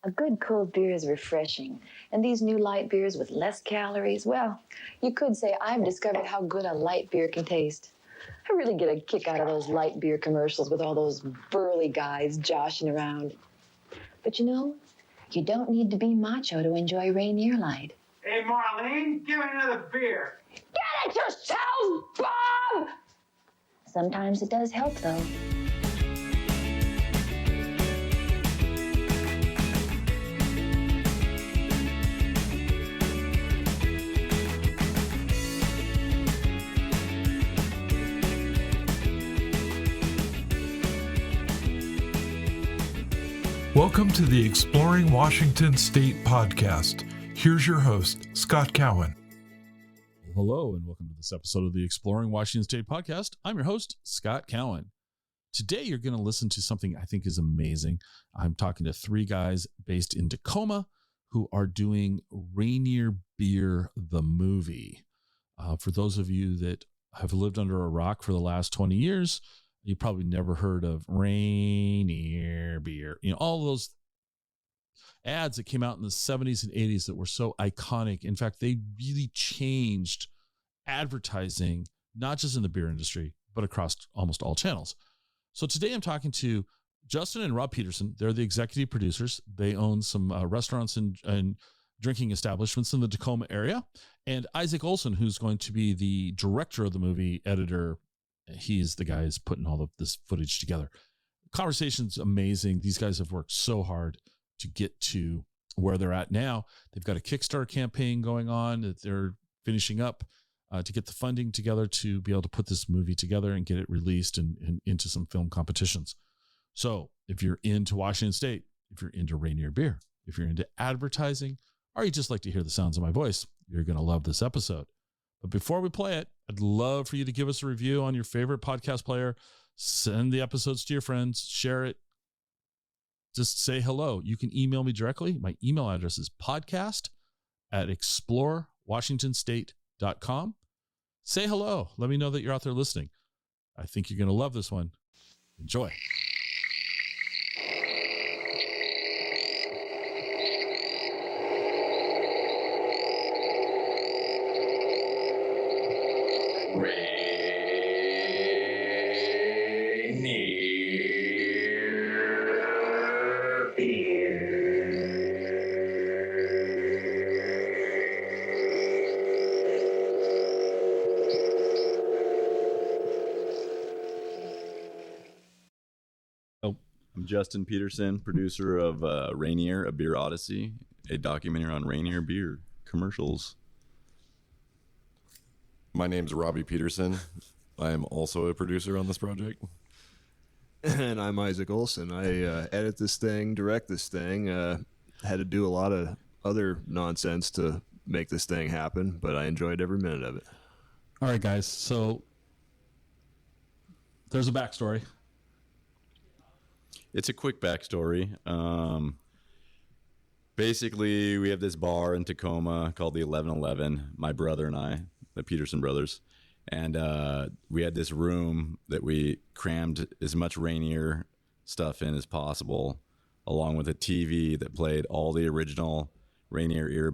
A good cold beer is refreshing, and these new light beers with less calories, well, you could say I've discovered how good a light beer can taste. I really get a kick out of those light beer commercials with all those burly guys joshing around. But you know, you don't need to be macho to enjoy Rainier Light. Hey, Marlene, give me another beer. Get it yourself, Bob! Sometimes it does help, though. Welcome to the Exploring Washington State podcast. Here's your host, Scott Cowan. Hello, and welcome to this episode of the Exploring Washington State podcast. I'm your host, Scott Cowan. Today, you're going to listen to something I think is amazing. I'm talking to three guys based in Tacoma who are doing Rainier Beer, the movie. For those of you that have lived under a rock for the last 20 years, you probably never heard of Rainier Beer. You know, all those ads that came out in the 70s and 80s that were so iconic. In fact, they really changed advertising, not just in the beer industry, but across almost all channels. So today I'm talking to Justin and Rob Peterson. They're the executive producers. They own some restaurants and drinking establishments in the Tacoma area. And Isaac Olson, who's going to be the director of the movie, editor. He's the guy who's putting all of this footage together. Conversation's amazing. These guys have worked so hard to get to where they're at now. They've got a Kickstarter campaign going on that they're finishing up to get the funding together to be able to put this movie together and get it released and into some film competitions. So if you're into Washington State, if you're into Rainier Beer, if you're into advertising, or you just like to hear the sounds of my voice, you're going to love this episode. But before we play it, I'd love for you to give us a review on your favorite podcast player. Send the episodes to your friends, share it. Just say hello. You can email me directly. My email address is podcast@explorewashingtonstate.com. Say hello. Let me know that you're out there listening. I think you're going to love this one. Enjoy. Rainier Beer. I'm Justin Peterson, producer of Rainier, A Beer Odyssey, a documentary on Rainier Beer commercials. My name's Robbie Peterson. I am also a producer on this project. And I'm Isaac Olson. I edit this thing, direct this thing. Had to do a lot of other nonsense to make this thing happen, but I enjoyed every minute of it. All right, guys. So there's a backstory. It's a quick backstory. Basically, we have this bar in Tacoma called the 1111, my brother and I, the Peterson brothers. And we had this room that we crammed as much Rainier stuff in as possible, along with a TV that played all the original Rainier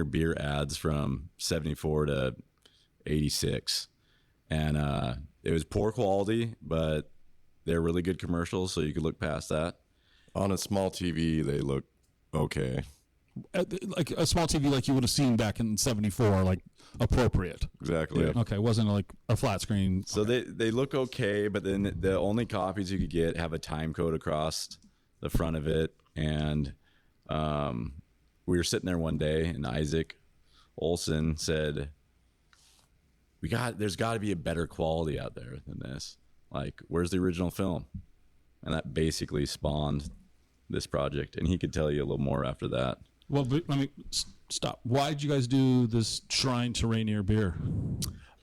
Beer ads from 74 to 86. And it was poor quality, but they're really good commercials, so you could look past that. On a small TV, they look okay. Like a small TV like you would have seen back in 74, like appropriate. Exactly. Yeah. Okay, it wasn't like a flat screen. So they look okay, but then the only copies you could get have a time code across the front of it. And we were sitting there one day, and Isaac Olson said, there's got to be a better quality out there than this. Like, where's the original film? And that basically spawned this project. And he could tell you a little more after that. Well, let me stop. Why did you guys do this shrine to Rainier Beer?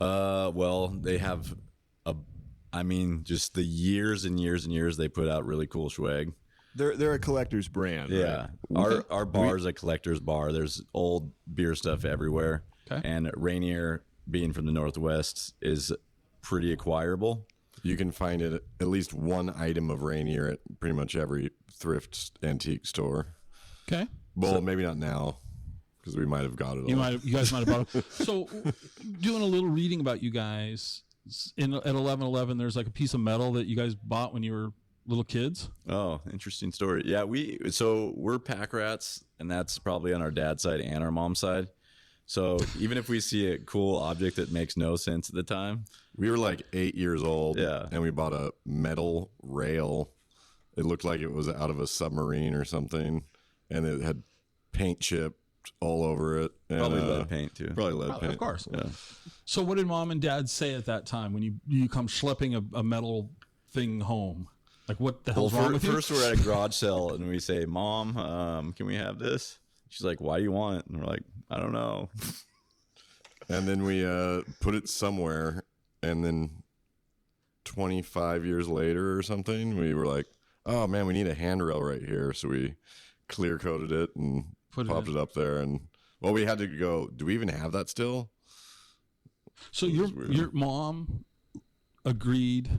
Well, they have just the years and years and years they put out really cool swag. They're a collector's brand. Yeah. Right? Our bar is a collector's bar. There's old beer stuff everywhere. Okay. And Rainier, being from the Northwest, is pretty acquirable. You can find it at least one item of Rainier at pretty much every thrift antique store. Okay. Well, maybe not now, because we might have got it all. You guys might have bought it. So, doing a little reading about you guys, at 1111, there's like a piece of metal that you guys bought when you were little kids. Oh, interesting story. Yeah, we're pack rats, and that's probably on our dad's side and our mom's side. So even if we see a cool object that makes no sense at the time, We were like 8 years old, Yeah. and we bought a metal rail. It looked like it was out of a submarine or something, and it had paint chipped all over it. And, probably lead paint too. Probably lead paint. Of course. Yeah. So, what did mom and dad say at that time when you come schlepping a metal thing home? Like, what the hell's wrong with you? First, we're at a garage sale, and we say, "Mom, can we have this?" She's like, "Why do you want it?" And we're like, "I don't know." And then we put it somewhere, and then 25 years later or something, we were like, oh man, we need a handrail right here. So we clear coated it and popped it up there. And well, we had to go, do we even have that still? So your mom agreed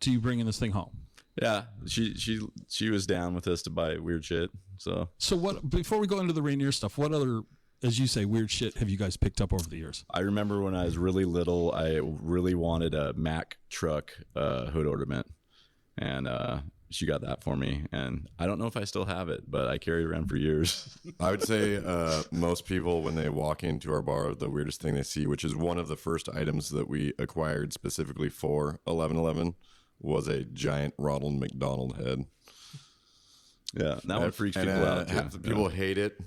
to you bringing this thing home. Yeah, she was down with us to buy weird shit. So what, before we go into the Rainier stuff, what other, as you say, weird shit have you guys picked up over the years? I remember when I was really little, I really wanted a Mack truck hood ornament, and she got that for me. And I don't know if I still have it, but I carried it around for years. I would say most people, when they walk into our bar, the weirdest thing they see, which is one of the first items that we acquired specifically for 1111, was a giant Ronald McDonald head. Yeah, that one freaks people out. Half the people hate it.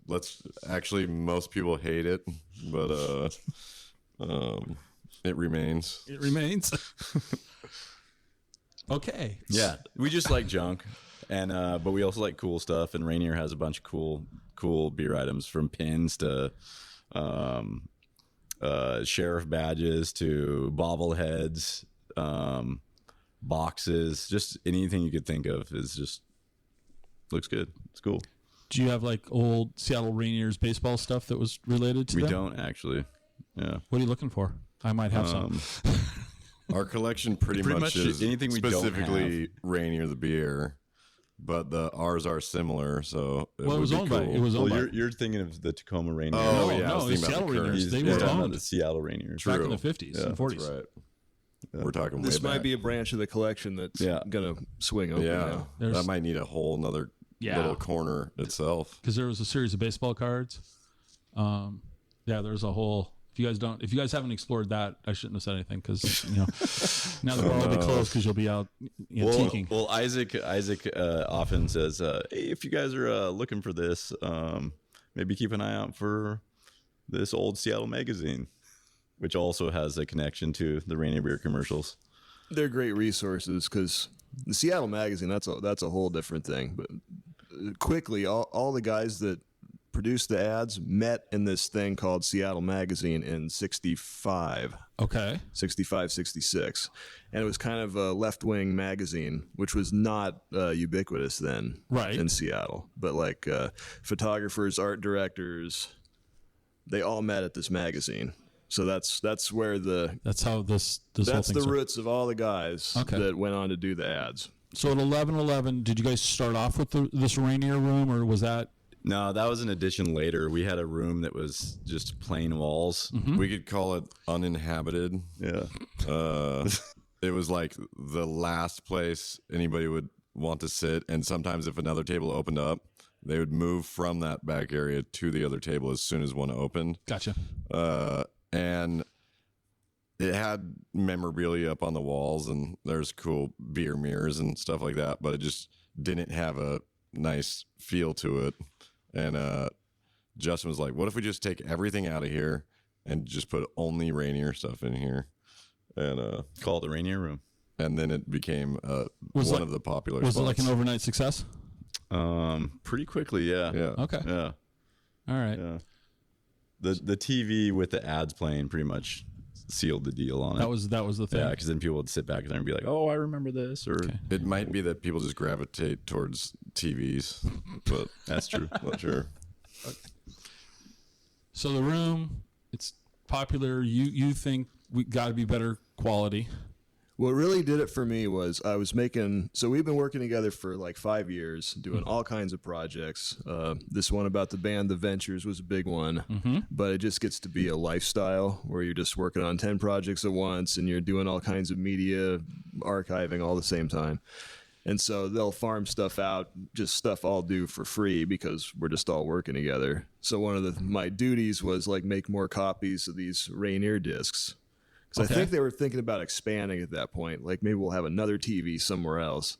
Most people hate it, but it remains. It remains. Okay. Yeah, we just like junk, and but we also like cool stuff. And Rainier has a bunch of cool beer items, from pins to sheriff badges to bobbleheads, boxes. Just anything you could think of is just looks good. It's cool. Do you have like old Seattle Rainiers baseball stuff that was related to We them? don't actually. Yeah. What are you looking for? I might have some. Our collection pretty much is anything we don't specifically Rainier the beer, but ours are similar. So It was owned by. Well, you're thinking of the Tacoma Rainier. Oh, No, yeah, I no, was it's thinking about Seattle the Rainiers. current. They He's were talking about owned the Seattle Rainiers. back in True. the 50s and That's 40s. right. We're talking This way might back. be a branch of the collection that's Yeah. gonna swing open. Yeah, now. that might need a whole another little corner itself. Because there was a series of baseball cards. There's a whole. If you guys haven't explored that, I shouldn't have said anything, because now the bar will be closed because you'll be out teaking. Well, Isaac often says, "Hey, if you guys are looking for this, maybe keep an eye out for this old Seattle magazine," which also has a connection to the Rainier Beer commercials. They're great resources, because the Seattle magazine, that's a whole different thing. But quickly, all the guys that produced the ads met in this thing called Seattle Magazine in 65. Okay. 65, 66. And it was kind of a left-wing magazine, which was not ubiquitous then Right. in Seattle. But like photographers, art directors, they all met at this magazine. So that's where That's how this whole that's thing the started. roots of all the guys that went on to do the ads. So at 1111, did you guys start off with this Rainier Room, or was that? No, that was an addition later. We had a room that was just plain walls. We could call it uninhabited. Yeah. It was like the last place anybody would want to sit. And sometimes if another table opened up, they would move from that back area to the other table as soon as one opened. Gotcha. And it had memorabilia up on the walls, and there's cool beer mirrors and stuff like that, but it just didn't have a nice feel to it. And Justin was like, what if we just take everything out of here and just put only Rainier stuff in here? And Call it the Rainier Room. and then it became Was one it- of the popular Was it spots. like an overnight success? Pretty quickly, yeah. Yeah. Okay. Yeah. All right. Yeah. The TV with the ads playing pretty much sealed the deal on it. That was the thing. Yeah, because then people would sit back there and be like, "Oh, I remember this," or It might be that people just gravitate towards TVs, but "That's true." not sure. So the room, it's popular. You think we got to be better quality. What really did it for me was I was making, so we've been working together for like 5 years, doing all kinds of projects. This one about the band, The Ventures, was a big one, but it just gets to be a lifestyle where you're just working on 10 projects at once and you're doing all kinds of media archiving all the same time. And so they'll farm stuff out, just stuff I'll do for free because we're just all working together. So one of my duties was like make more copies of these Rainier discs. Because I think they were thinking about expanding at that point. Like maybe we'll have another TV somewhere else.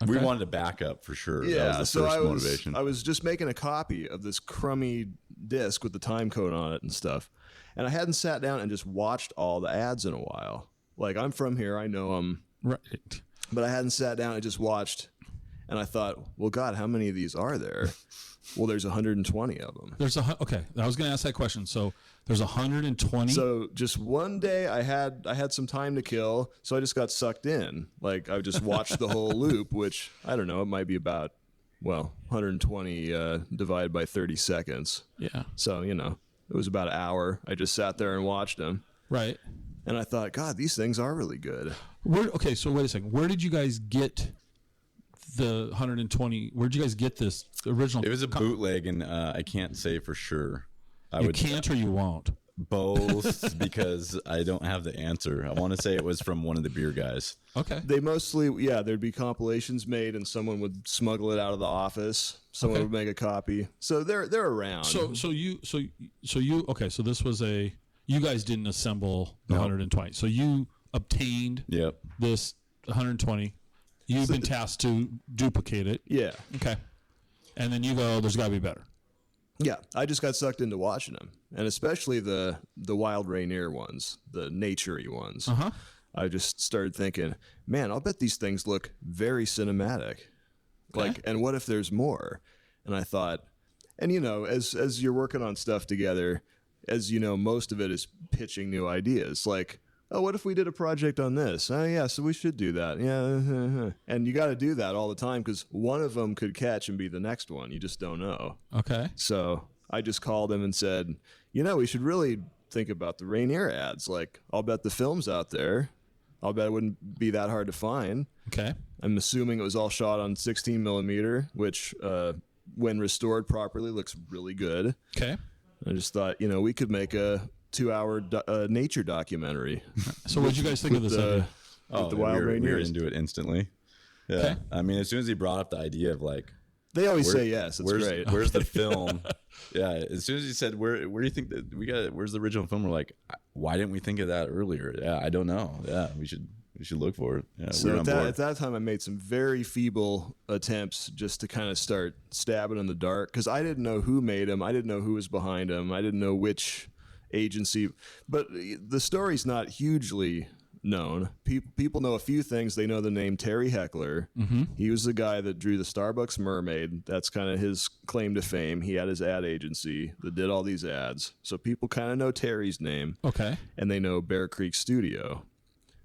We wanted a backup for sure. Yeah, that was the first motivation. I was just making a copy of this crummy disc with the time code on it and stuff. And I hadn't sat down and just watched all the ads in a while. Like I'm from here, I know them. Right. But I hadn't sat down and just watched. And I thought, well, God, how many of these are there? Well, there's 120 of them. Okay, I was going to ask that question. So there's 120. So just one day I had some time to kill, so I just got sucked in. Like I just watched the whole loop, which I don't know, it might be about 120 divided by 30 seconds. Yeah. So, it was about an hour. I just sat there and watched them. Right. And I thought, God, these things are really good. Okay, so wait a second. Where did you guys get the 120? Where'd you guys get this original? It was a bootleg, and I can't say for sure. You can't or you won't? Both, because I don't have the answer. I want to say it was from one of the beer guys. Okay. They mostly, there'd be compilations made, and someone would smuggle it out of the office. Someone would make a copy. So they're around. So this was you guys didn't assemble the 120. So you obtained this 120. You've been tasked to duplicate it. Yeah. Okay. And then you go, there's got to be better. Yeah, I just got sucked into watching them, and especially the wild Rainier ones, the nature-y ones. I just started thinking, man, I'll bet these things look very cinematic. Like, and what if there's more? And I thought, and as you're working on stuff together, as you know, most of it is pitching new ideas. Like, oh, what if we did a project on this? Oh, yeah, so we should do that. Yeah. And you got to do that all the time because one of them could catch and be the next one. You just don't know. Okay. So I just called him and said, we should really think about the Rainier ads. Like, I'll bet the film's out there. I'll bet it wouldn't be that hard to find. Okay. I'm assuming it was all shot on 16 millimeter, which when restored properly looks really good. Okay. I just thought, we could make a 2-hour nature documentary. So what did you guys think of this idea? With the wild Rainiers. We were into it instantly. Yeah. Okay. I mean, as soon as he brought up the idea of like, they always say yes. It's great. Where's the film? Yeah. As soon as he said, where do you think that where's the original film? We're like, why didn't we think of that earlier? Yeah. I don't know. Yeah. We should look for it. Yeah. So at that time I made some very feeble attempts just to kind of start stabbing in the dark. Cause I didn't know who made them. I didn't know who was behind them. I didn't know which agency, but the story's not hugely known. People know a few things. They know the name Terry Heckler. He was the guy that drew the Starbucks Mermaid. That's kind of his claim to fame. He had his ad agency that did all these ads. So people kind of know Terry's name. Okay. And they know Bear Creek Studio,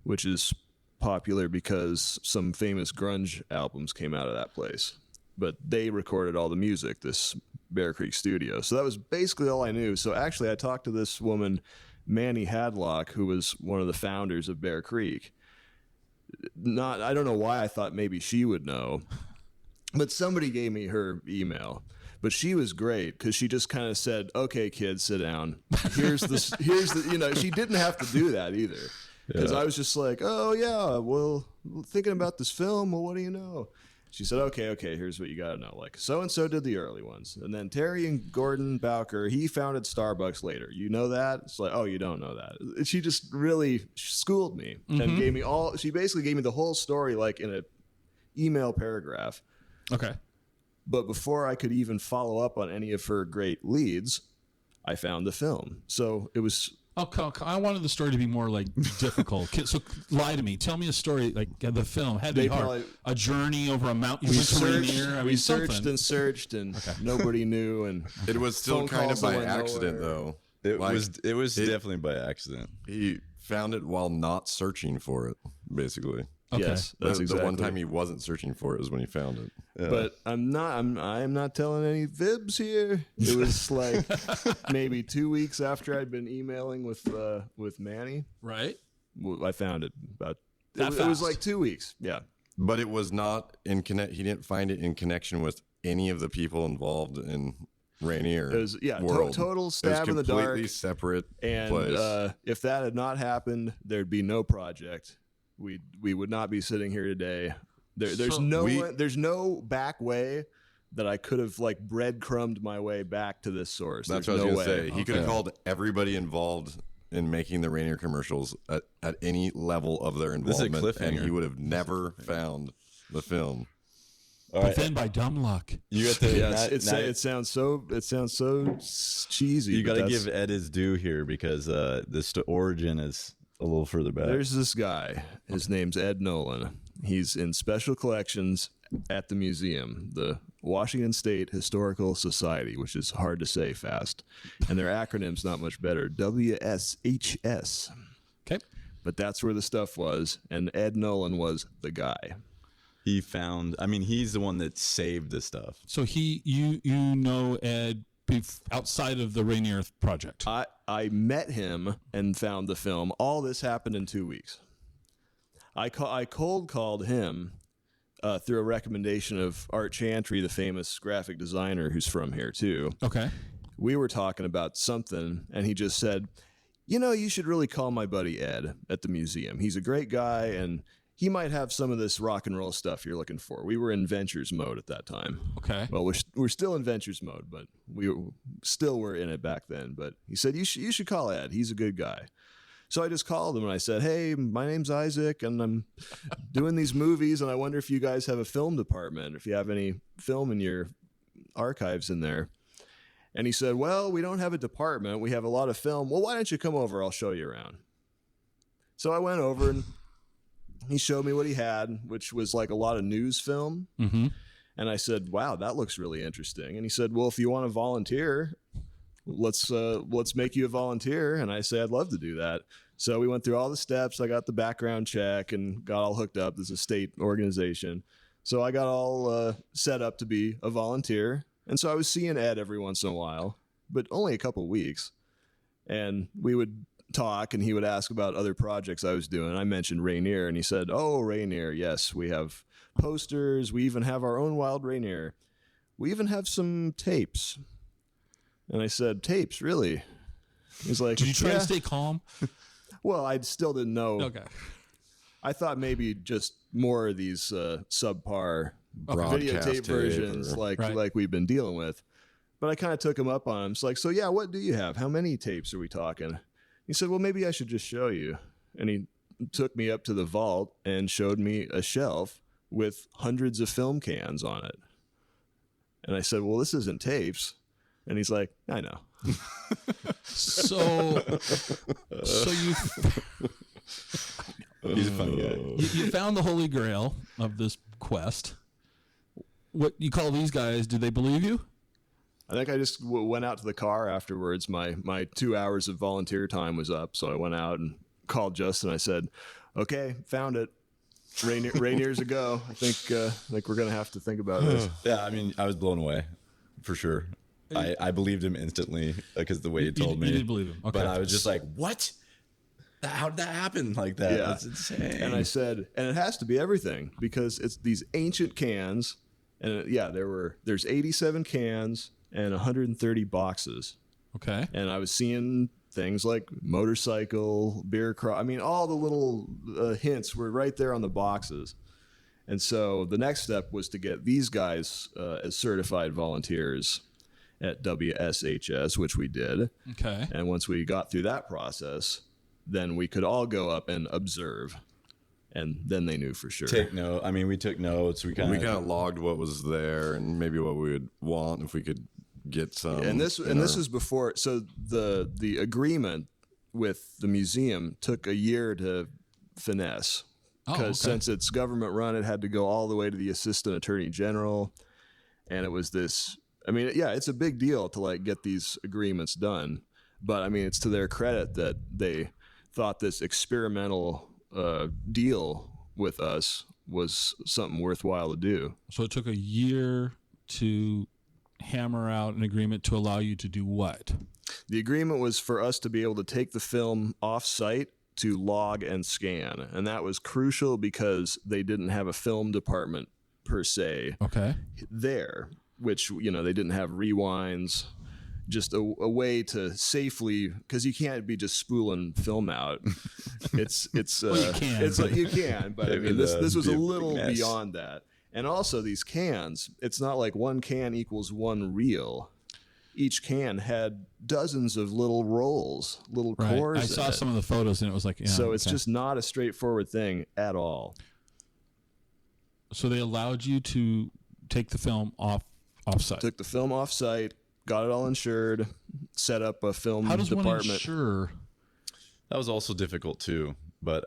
which is popular because some famous grunge albums came out of that place. But they recorded all the music, this Bear Creek Studio. So that was basically all I knew. So actually I talked to this woman, Manny Hadlock, who was one of the founders of Bear Creek. I don't know why I thought maybe she would know, but somebody gave me her email. But she was great because she just kind of said, "Okay, kids, sit down. Here's the she didn't have to do that either." Because I was just like, "Oh yeah, well, thinking about this film. Well, what do you know?" She said, okay, here's what you got to know. Like, so-and-so did the early ones. And then Terry and Gordon Bowker, he founded Starbucks later. You know that? It's like, oh, you don't know that. She just really schooled me and gave me she basically gave me the whole story like in an email paragraph. Okay. But before I could even follow up on any of her great leads, I found the film. So it was... I wanted the story to be more like difficult. So lie to me. Tell me a story like the film had to be hard. A journey over a mountain. We searched and searched and nobody knew. And it was still kind of by accident though. It was definitely by accident. He found it while not searching for it, basically. Okay. Yes, that's exactly. The one time he wasn't searching for it was when he found it. Yeah. But I'm not telling any fibs here. It was like maybe 2 weeks after I'd been emailing with Manny. Right. I found it about. It That was fast. like 2 weeks. Yeah. But it was not in connect. He didn't find it in connection with any of the people involved in Rainier. It was world. total It was stab in the dark. completely separate And place. if that had not happened, there'd be no project. We would not be sitting here today. There's So no back way that I could have like breadcrumbed my way back to this source. That's There's what I was no going to way. say. He could have called everybody involved in making the Rainier commercials at any level of their This is a involvement, and cliffhanger. he would have never found the film. All But right, then by dumb luck, you got to. Yeah, now- now it sounds so cheesy. you but got to that's- give Ed his due here because the origin is a little further back. There's this guy. His name's Ed Nolan. He's in special collections at the museum, the Washington State Historical Society, which is hard to say fast. And their acronym's not much better. WSHS. okay. But that's where the stuff was. And Ed Nolan was the guy. He found. I mean, he's the one that saved this stuff. So you know Ed outside of the Rainier project. I met him and found the film. All this happened in 2 weeks. I cold called him through a recommendation of Art Chantry, the famous graphic designer who's from here too. Okay. We were talking about something, and he just said, you should really call my buddy Ed at the museum. He's a great guy, and he might have some of this rock and roll stuff you're looking for. We were in ventures mode at that time. Okay. Well, we're still in ventures mode, but we still were in it back then. But he said, you should call Ed. He's a good guy. So I just called him and I said, hey, my name's Isaac and I'm doing these movies and I wonder if you guys have a film department, if you have any film in your archives in there. And he said, well, we don't have a department. We have a lot of film. Well, why don't you come over? I'll show you around. So I went over and he showed me what he had, which was like a lot of news film. Mm-hmm. And I said, wow, that looks really interesting. And he said, well, if you want to volunteer, let's make you a volunteer. And I said, I'd love to do that. So we went through all the steps. I got the background check and got all hooked up. This is a state organization. So I got all set up to be a volunteer. And so I was seeing Ed every once in a while, but only a couple weeks. And we would talk and he would ask about other projects I was doing. I mentioned Rainier and he said, oh, Rainier. Yes, we have posters. We even have our own wild Rainier. We even have some tapes. And I said, tapes, really? He's like, Did you try "Yeah." to stay calm? Well, I still didn't know. Okay. I thought maybe just more of these subpar Broadcast videotape tape versions or- Right. like we've been dealing with. But I kind of took him up on him. It's like, so yeah, what do you have? How many tapes are we talking? He said, well, maybe I should just show you. And he took me up to the vault and showed me a shelf with hundreds of film cans on it. And I said, well, this isn't tapes. And he's like, I know. So you He's a fun guy. you found the holy grail of this quest. What you call these guys? Do they believe you? I think I just went out to the car afterwards. My 2 hours of volunteer time was up. So I went out and called Justin. I said, okay, found it. Rainier's a go. I think we're going to have to think about this. Yeah, I mean, I was blown away, for sure. I believed him instantly because the way he told me. You did believe him. Okay. But I was just like, what? How did that happen like that? Yeah. That's insane. And I said, and it has to be everything because it's these ancient cans. And there's 87 cans and 130 boxes. Okay. And I was seeing things like motorcycle, beer crop. I mean, all the little hints were right there on the boxes. And so the next step was to get these guys as certified volunteers at WSHS, which we did. Okay. And once we got through that process, then we could all go up and observe. And then they knew for sure. take note. I mean, we took notes. We kind of logged what was there and maybe what we would want if we could get some. And this is before. So the agreement with the museum took a year to finesse because since it's government run, it had to go all the way to the assistant attorney general, and it was this. I mean, yeah, it's a big deal to like get these agreements done, but I mean, it's to their credit that they thought this experimental deal with us was something worthwhile to do. So it took a year to hammer out an agreement to allow you to do what? The agreement was for us to be able to take the film off site to log and scan. And that was crucial because they didn't have a film department per se there, which, you know, they didn't have rewinds, just a way to safely, because you can't be just spooling film out. Well, you can, it's like you can, but I mean, this was a little mess. beyond that. And also these cans, it's not like one can equals one reel. Each can had dozens of little rolls, little cores. I saw some of the photos, and it was like, so it's just not a straightforward thing at all. So they allowed you to take the film off site. Took the film off site, got it all insured, set up a film How does department. one insure? That was also difficult too, but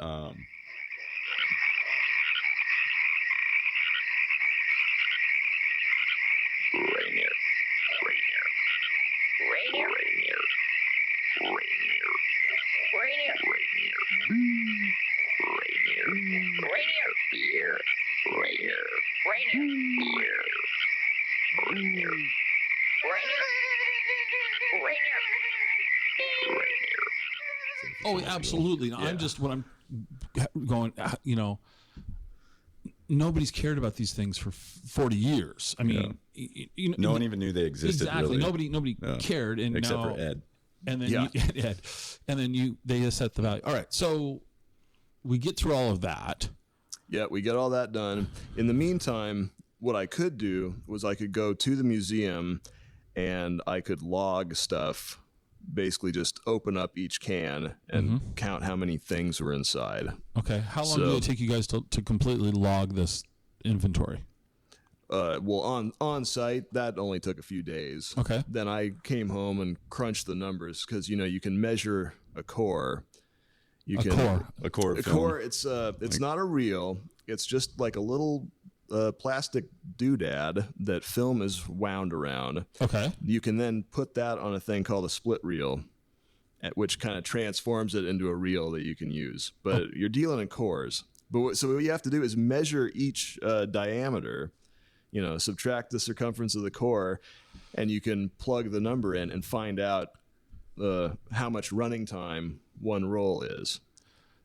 Oh, absolutely. No, I'm just when I'm going, you know, nobody's cared about these things for 40 years. I mean, you know, no one even knew they existed. Exactly. Really. Nobody cared, and except now, for Ed. And then Ed, and then they just set the value. All right, so we get through all of that. Yeah, we get all that done. In the meantime, what I could do was I could go to the museum and I could log stuff. Basically just open up each can and count how many things were inside. Okay. How long did it take you guys to completely log this inventory? Well, on site, that only took a few days. Okay. Then I came home and crunched the numbers because, you know, you can measure a core. A core. A core, it's not a reel. It's just like a little plastic doodad that film is wound around. Okay. You can then put that on a thing called a split reel, which kind of transforms it into a reel that you can use. But you're dealing in cores. So what you have to do is measure each diameter, you know, subtract the circumference of the core, and you can plug the number in and find out how much running time one roll is.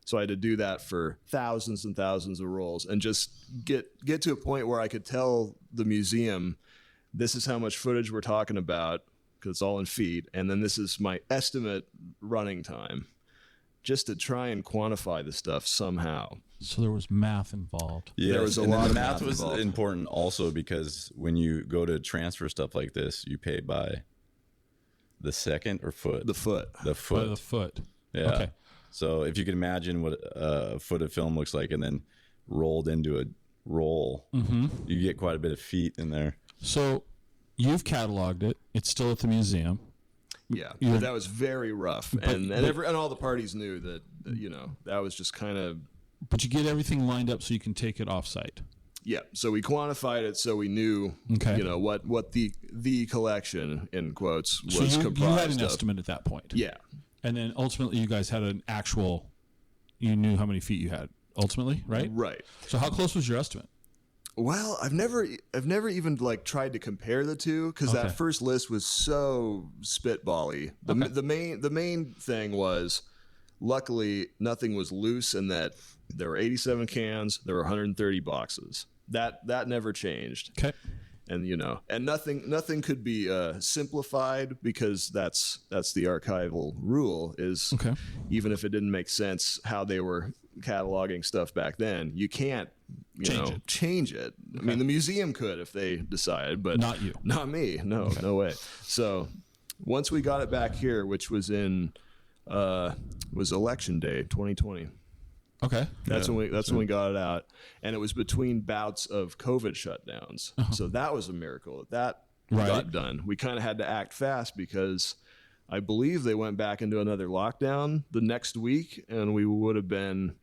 So I had to do that for thousands and thousands of rolls and just get to a point where I could tell the museum, this is how much footage we're talking about, because it's all in feet, and then this is my estimate running time, just to try and quantify the stuff somehow. So there was math involved. Yeah, there was a and lot then of the math was involved. important also because when you go to transfer stuff like this, you pay by the second or foot. The foot. The foot. By the foot. Yeah. Okay. So if you can imagine what a foot of film looks like and then rolled into a roll, you get quite a bit of feet in there. So you've cataloged it. It's still at the museum. Yeah, but that was very rough, and all the parties knew that, you know, that was just kind of. But you get everything lined up so you can take it off site. Yeah, so we quantified it so we knew, you know, what the collection in quotes was so comprised you had an of. estimate at that point. Yeah. And then ultimately you guys had an actual, you knew how many feet you had ultimately, right? Right. So how close was your estimate? Well, I've never even like tried to compare the two because that first list was so spitbally. The main thing was, luckily nothing was loose, and that there were 87 cans, there were 130 boxes. That never changed. Okay. And you know, and nothing could be simplified because that's the archival rule is even if it didn't make sense how they were cataloging stuff back then, you can't change it. I mean, the museum could if they decided, but not you, not me. No, no way. So once we got it back here, which was in was election day 2020. Okay. That's when we got it out, and it was between bouts of COVID shutdowns. So that was a miracle that got done. We kind of had to act fast because I believe they went back into another lockdown the next week, and we would have been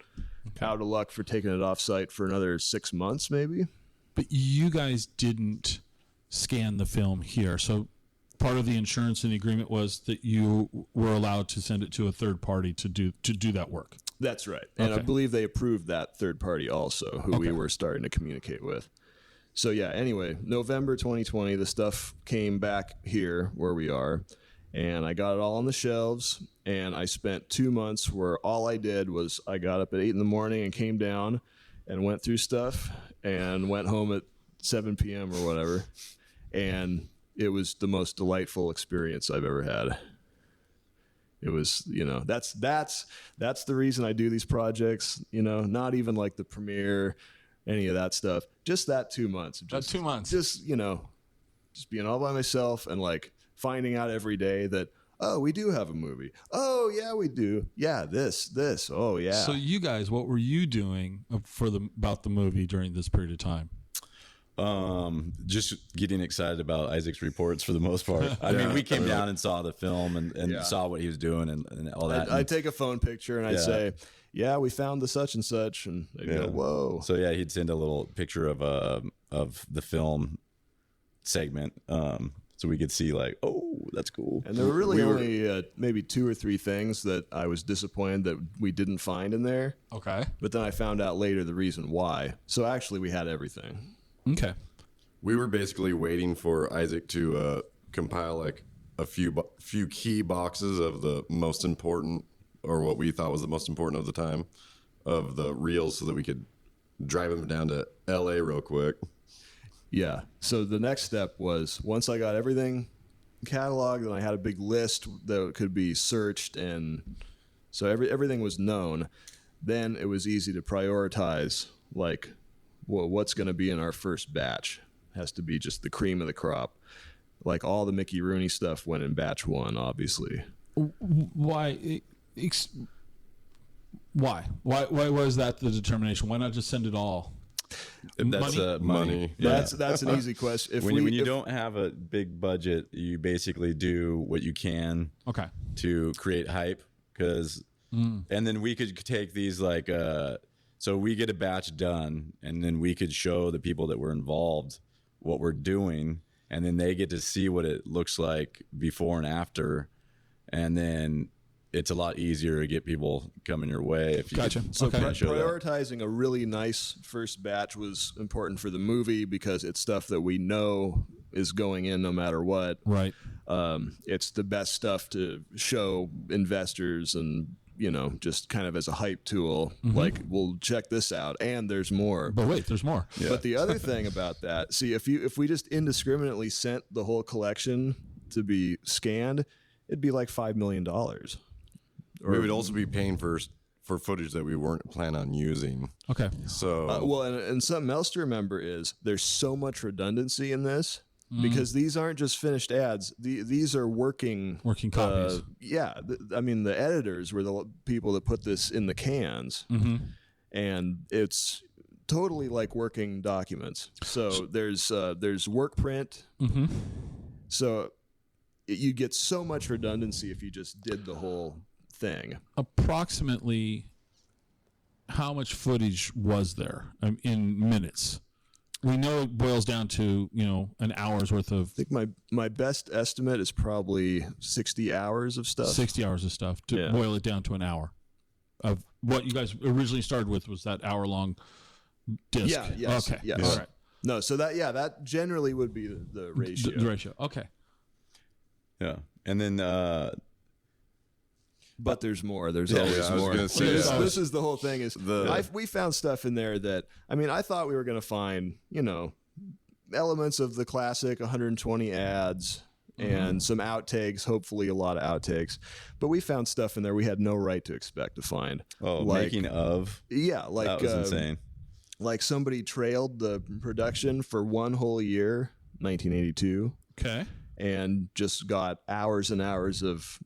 out of luck for taking it off site for another 6 months, maybe. But you guys didn't scan the film here, so part of the insurance in the agreement was that you were allowed to send it to a third party to do that work. That's right. And I believe they approved that third party also, who we were starting to communicate with. So yeah, anyway, November 2020, the stuff came back here where we are. And I got it all on the shelves, and I spent 2 months where all I did was I got up at 8 in the morning and came down and went through stuff and went home at 7 p.m. or whatever. And it was the most delightful experience I've ever had. It was, that's the reason I do these projects, not even like the premiere, any of that stuff. Just that 2 months. That 2 months. Just being all by myself and like finding out every day that, oh, we do have a movie. Oh, yeah, we do. Yeah, this. Oh, yeah. So you guys, what were you doing about the movie during this period of time? Just getting excited about Isaac's reports for the most part. I mean, we came down and saw the film and saw what he was doing and all that. I'd take a phone picture and I'd say, yeah, we found the such and such. And they'd go, whoa. So yeah, he'd send a little picture of the film segment. So we could see like, oh, that's cool. And there were really only maybe 2 or 3 things that I was disappointed that we didn't find in there. Okay. But then I found out later the reason why. So actually we had everything. Okay. We were basically waiting for Isaac to compile like a few key boxes of the most important, or what we thought was the most important of the time, of the reels, so that we could drive them down to LA real quick. Yeah. So the next step was, once I got everything cataloged and I had a big list that could be searched, and so everything was known, then it was easy to prioritize, like, well, what's going to be in our first batch. Has to be just the cream of the crop. Like all the Mickey Rooney stuff went in batch 1, obviously. Why? Why was that the determination? Why not just send it all? That's money. Yeah. That's an easy question. When you don't have a big budget, you basically do what you can to create hype. And then we could take these like, so we get a batch done, and then we could show the people that were involved what we're doing, and then they get to see what it looks like before and after, and then it's a lot easier to get people coming your way if you So prioritizing a really nice first batch was important for the movie because it's stuff that we know is going in no matter what. Right. It's the best stuff to show investors and, just kind of as a hype tool. Like, we'll check this out, and there's more. But wait, there's more. Yeah. But the other thing about that, see, if we just indiscriminately sent the whole collection to be scanned, it'd be like $5 million. We would also be paying for footage that we weren't planning on using. Okay. So and something else to remember is there's so much redundancy in this. Because these aren't just finished ads; these are working copies. I mean, the editors were the people that put this in the cans, and it's totally like working documents. So there's work print. So you get so much redundancy if you just did the whole thing. Approximately, how much footage was there in minutes? We know it boils down to, an hour's worth of... I think my best estimate is probably 60 hours of stuff. 60 hours of stuff to boil it down to an hour. Of what you guys originally started with was that hour-long disc. Yeah, yes. Okay, yes. All right. No, so that generally would be the ratio. The ratio, okay. Yeah, and then... But there's more. There's always more. This is the whole thing. We found stuff in there that, I thought we were going to find, elements of the classic 120 ads and some outtakes, hopefully a lot of outtakes. But we found stuff in there we had no right to expect to find. Oh, making of? Yeah. Like, that was insane. Like somebody trailed the production for one whole year, 1982. Okay. And just got hours and hours of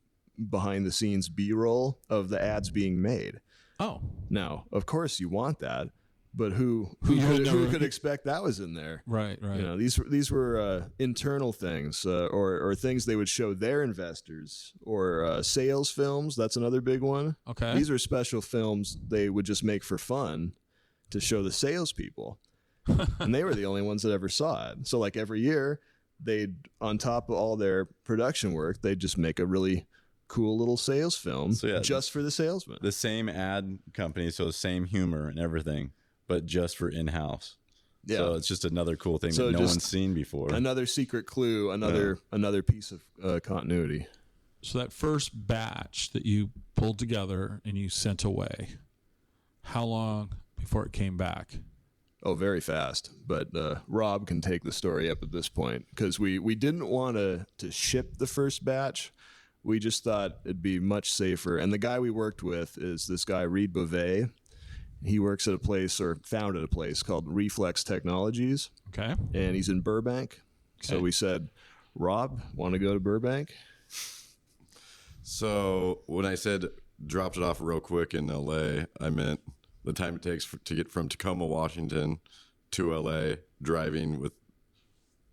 behind the scenes B-roll of the ads being made. Oh, now of course you want that, but who could expect that was in there? Right. These were internal things or things they would show their investors, or sales films. That's another big one. Okay, these are special films they would just make for fun to show the salespeople, and they were the only ones that ever saw it. So like every year, they'd, on top of all their production work, they'd just make a really cool little sales film just for the salesman. The same ad company, so same humor and everything, but just for in-house. Yeah. So it's just another cool thing that no one's seen before. Another secret clue, another piece of continuity. So that first batch that you pulled together and you sent away, how long before it came back? Oh, very fast. But Rob can take the story up at this point because we didn't want to ship the first batch. We just thought it'd be much safer. And the guy we worked with is this guy, Reed Beauvais. He works at a place, or founded a place, called Reflex Technologies. Okay. And he's in Burbank. Okay. So we said, Rob, want to go to Burbank? So when I said dropped it off real quick in LA, I meant the time it takes to get from Tacoma, Washington to LA, driving with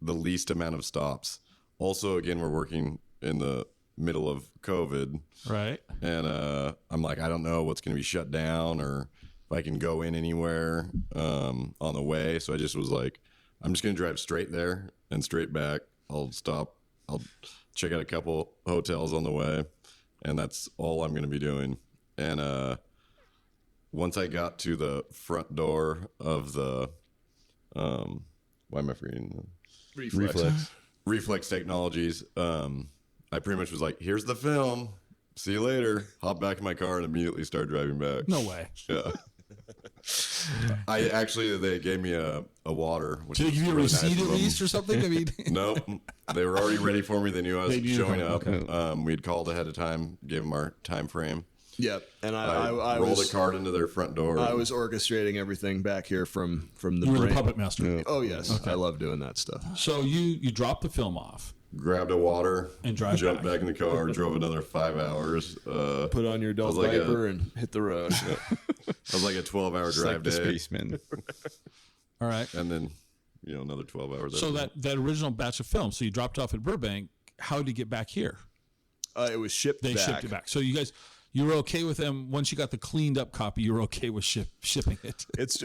the least amount of stops. Also, again, we're working in the middle of COVID. Right. And I'm like, I don't know what's going to be shut down or if I can go in anywhere on the way. So I just was like, I'm just going to drive straight there and straight back. I'll stop. I'll check out a couple hotels on the way. And that's all I'm going to be doing. And once I got to the front door of the, why am I forgetting? Reflex Technologies. I pretty much was like, here's the film. See you later. Hop back in my car and immediately start driving back. No way. Yeah. They gave me a water. Which Did they give you a really receipt nice at of them. least or something? I mean, Nope. They were already ready for me. They knew I was showing up. Okay. We'd called ahead of time, gave them our time frame. Yep. And I rolled a card into their front door. I was orchestrating everything back here from the you were the brain. puppet master. Oh, yes. Okay. I love doing that stuff. So you dropped the film off. Grabbed a water And drive jumped back. back in the car, drove another 5 hours. Put on your adult like diaper and hit the road. It was like a 12-hour It's drive like the day. spaceman. All right. And then, another 12 hours. So after that original batch of film, so you dropped off at Burbank. How did you get back here? It was shipped They back. shipped it back. So you were okay with them once you got the cleaned up copy. You were okay with shipping it. It's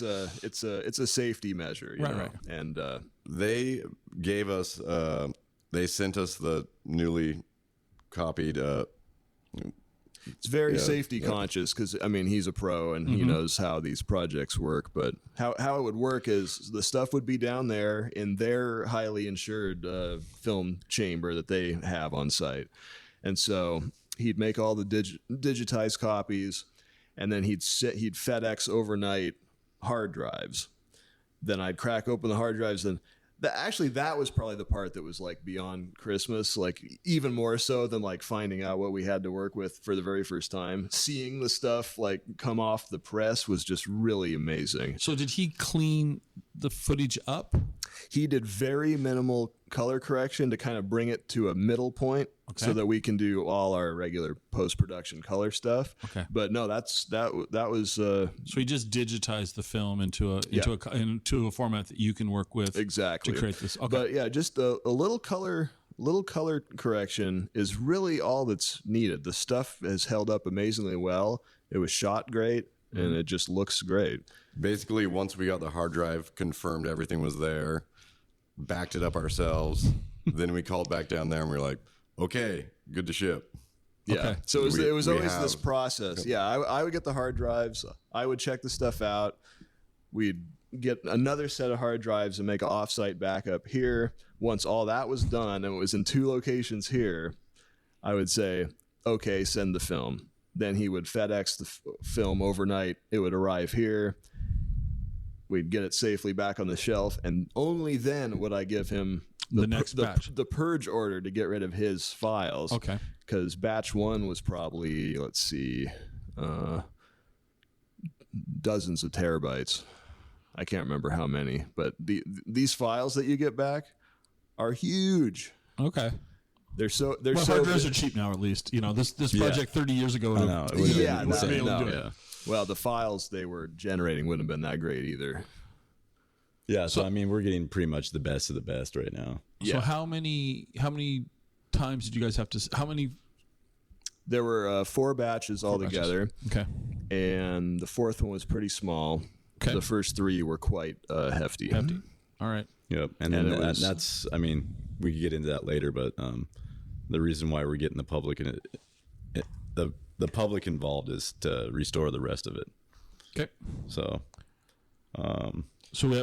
a safety measure, you Right, know? right. And they gave us, they sent us the newly copied. it's very safety conscious because he's a pro and he knows how these projects work. But how it would work is the stuff would be down there in their highly insured film chamber that they have on site, and so he'd make all the digitized copies, and then he'd FedEx overnight hard drives. Then I'd crack open the hard drives. Then that was probably the part that was like beyond Christmas, like even more so than like finding out what we had to work with for the very first time. Seeing the stuff like come off the press was just really amazing. So did he clean the footage up? He did very minimal color correction to kind of bring it to a middle point so that we can do all our regular post-production color stuff. Okay. But no, that was So he just digitized the film into a format that you can work with exactly to create this. Okay. But yeah, just a little color correction is really all that's needed. The stuff has held up amazingly well. It was shot great and it just looks great. Basically, once we got the hard drive, confirmed everything was there, backed it up ourselves, then we called back down there and we were like, okay, good to ship. Yeah. Okay. So it was We always have- this process. Yeah. I would get the hard drives. I would check the stuff out. We'd get another set of hard drives and make an offsite backup here. Once all that was done and it was in 2 locations here, I would say, okay, send the film. Then he would FedEx the film overnight. It would arrive here. We'd get it safely back on the shelf. And only then would I give him The next batch. the purge order to get rid of his files. Okay. Because batch 1 was probably, dozens of terabytes. I can't remember how many, but these files that you get back are huge. Okay. They're so Hard drives are cheap now, at least. This project 30 years ago. I know. It would've been Yeah, insane. no. Yeah. Well, the files they were generating wouldn't have been that great either. Yeah. So, we're getting pretty much the best of the best right now. So how many times did you guys have to? How many? There were 4 batches altogether, Okay. and the 4th one was pretty small. Okay. The first 3 were quite hefty. Hefty. All right. Yep. And And then it was- that's, we could get into that later, but the reason why we're getting the public in it, the public involved is to restore the rest of it. Okay. So, So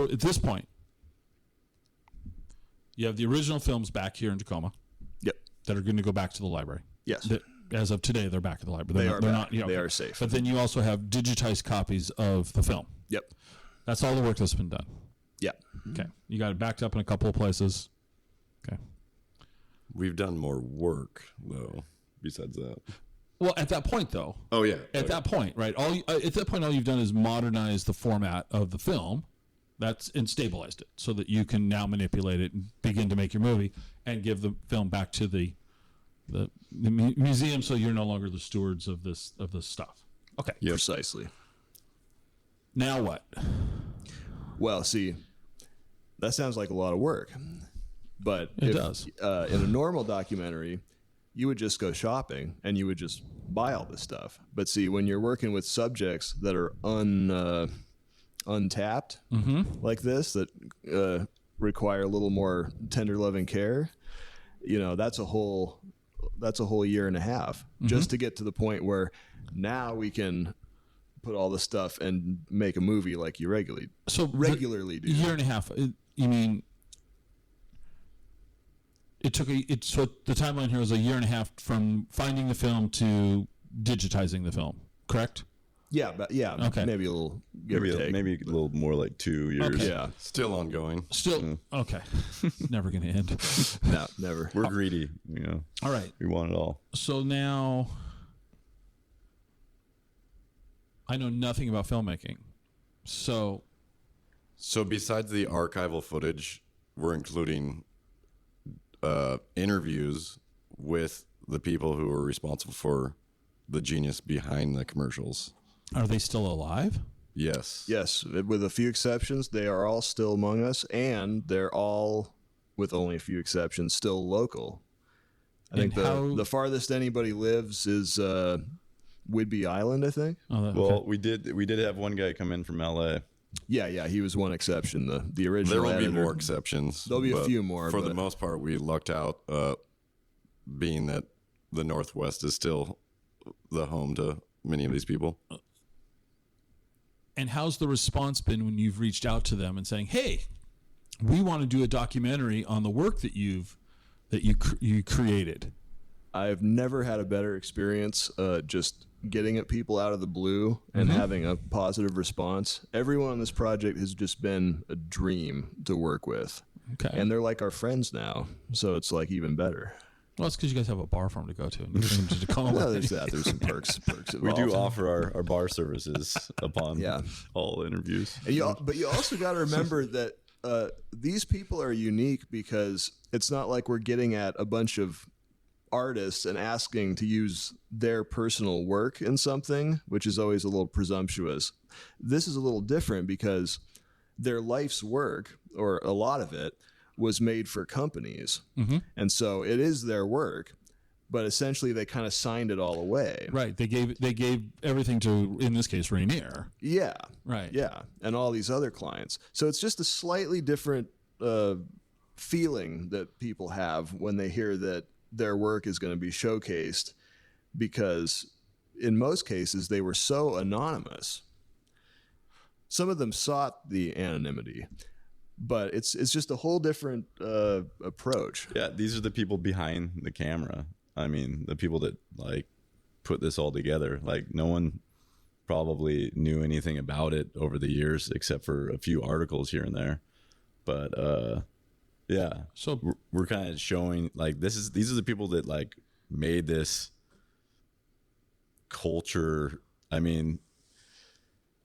at this point, you have the original films back here in Tacoma. Yep. that are going to go back to the library. Yes. As of today, they're back at the library. They're not. Yeah, They okay. are safe. But then you also have digitized copies of the film. Yep. That's all the work that's been done. Yeah. Okay. You got it backed up in a couple of places. Okay. We've done more work though. Besides that. Well, at that point, though. Oh yeah. At that point, right? At that point, all you've done is modernize the format of the film. And stabilized it so that you can now manipulate it and begin to make your movie and give the film back to the museum, so you're no longer the stewards of this stuff. Okay. Yep. Precisely. Now what? Well, see, that sounds like a lot of work, but It does. In a normal documentary, you would just go shopping and you would just buy all this stuff. But see, when you're working with subjects that are untapped like this, that require a little more tender loving care, that's a whole year and a half just to get to the point where now we can put all this stuff and make a movie like you regularly do. Year and a half. You mean it took so the timeline here was a year and a half from finding the film to digitizing the film, correct? Yeah, but okay. Maybe a little give or take. Maybe a little more like 2 years. Okay. Yeah, Still ongoing. Still okay. Never gonna end. no, never. We're greedy, All right. We want it all. So now I know nothing about filmmaking. So besides the archival footage, we're including interviews with the people who are responsible for the genius behind the commercials. are they still alive? Yes. Yes, with a few exceptions, they are all still among us, and they're all, with only a few exceptions, still local. I think the farthest anybody lives is Whidbey Island, I think. Well, we did have one guy come in from LA. Yeah, he was one exception. The original. There will be editor. more exceptions. There'll be a few more. For the most part, we lucked out, being that the Northwest is still the home to many of these people. And how's the response been when you've reached out to them and saying, "Hey, we want to do a documentary on the work that you created"? I've never had a better experience just getting at people out of the blue and having a positive response. Everyone on this project has just been a dream to work with. Okay. And they're like our friends now, so it's like even better. Well, it's because you guys have a bar for them to go to. And you bring them to Tacoma. Well, there's that. There's some perks We involved. do offer our bar services upon Yeah. all interviews. And but you also got to remember that these people are unique because it's not like we're getting at a bunch of artists and asking to use their personal work in something, which is always a little presumptuous. This is a little different because their life's work, or a lot of it, was made for companies. And so it is their work, but essentially they kind of signed it all away. Right. They gave everything to, in this case, Rainier. Yeah. Right. Yeah. And all these other clients. So it's just a slightly different feeling that people have when they hear that their work is going to be showcased, because in most cases they were so anonymous. Some of them sought the anonymity, but it's just a whole different approach. Yeah, these are the people behind the camera. I mean, the people that like put this all together. Like, no one probably knew anything about it over the years except for a few articles here and there. But yeah, So we're kind of showing like these are the people that like made this culture. I mean,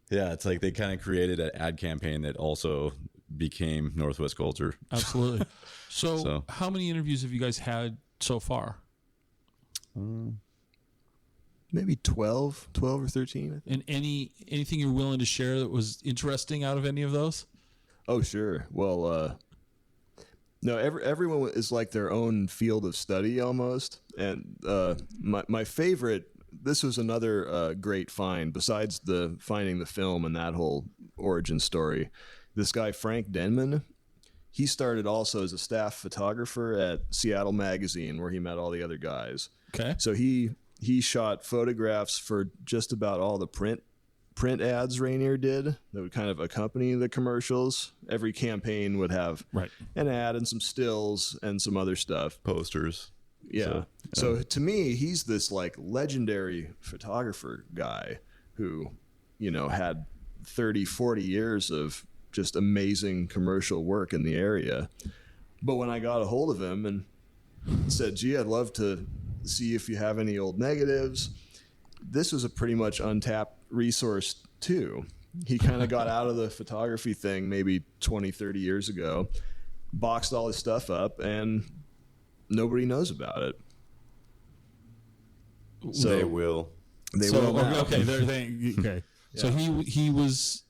yeah, it's like they kind of created an ad campaign that also became Northwest culture. absolutely. So how many interviews have you guys had so far? Maybe 12 or 13. And anything you're willing to share that was interesting out of any of those? Oh, sure. Well, no, everyone is like their own field of study almost. And my favorite, this was another great find besides finding the film and that whole origin story. This guy, Frank Denman, he started also as a staff photographer at Seattle Magazine, where he met all the other guys. Okay. So he shot photographs for just about all the print ads Rainier did that would kind of accompany the commercials. Every campaign would have Right. an ad and some stills and some other stuff. Posters. Yeah. So to me, he's this like legendary photographer guy who, had 30, 40 years of just amazing commercial work in the area. But when I got a hold of him and said, gee, I'd love to see if you have any old negatives, this was a pretty much untapped resource too. He kind of got out of the photography thing maybe 20, 30 years ago, boxed all his stuff up, and nobody knows about it. So they will. Okay. Okay. So he was,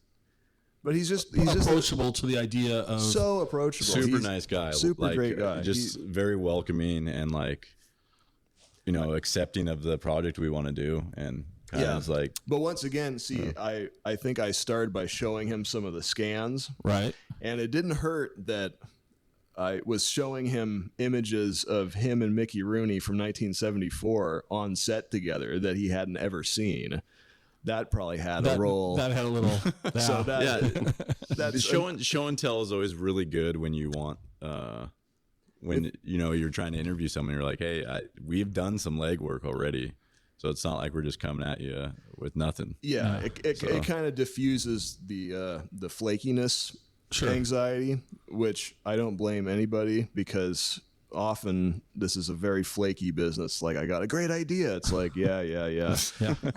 but he's just approachable to the idea of so approachable. Super He's nice guy. Super great guy. Just very welcoming and accepting of the project we want to do, and kind of like. But once again, see, I think I started by showing him some of the scans, right, and it didn't hurt that I was showing him images of him and Mickey Rooney from 1974 on set together that he hadn't ever seen. That probably had a role. That had a little. So that's show and tell is always really good when you want. When you're trying to interview someone, you're like, hey, we've done some legwork already, so it's not like we're just coming at you with nothing. Yeah, it kind of diffuses the flakiness, anxiety, which I don't blame anybody, because often this is a very flaky business. Like, I got a great idea. It's like, yeah,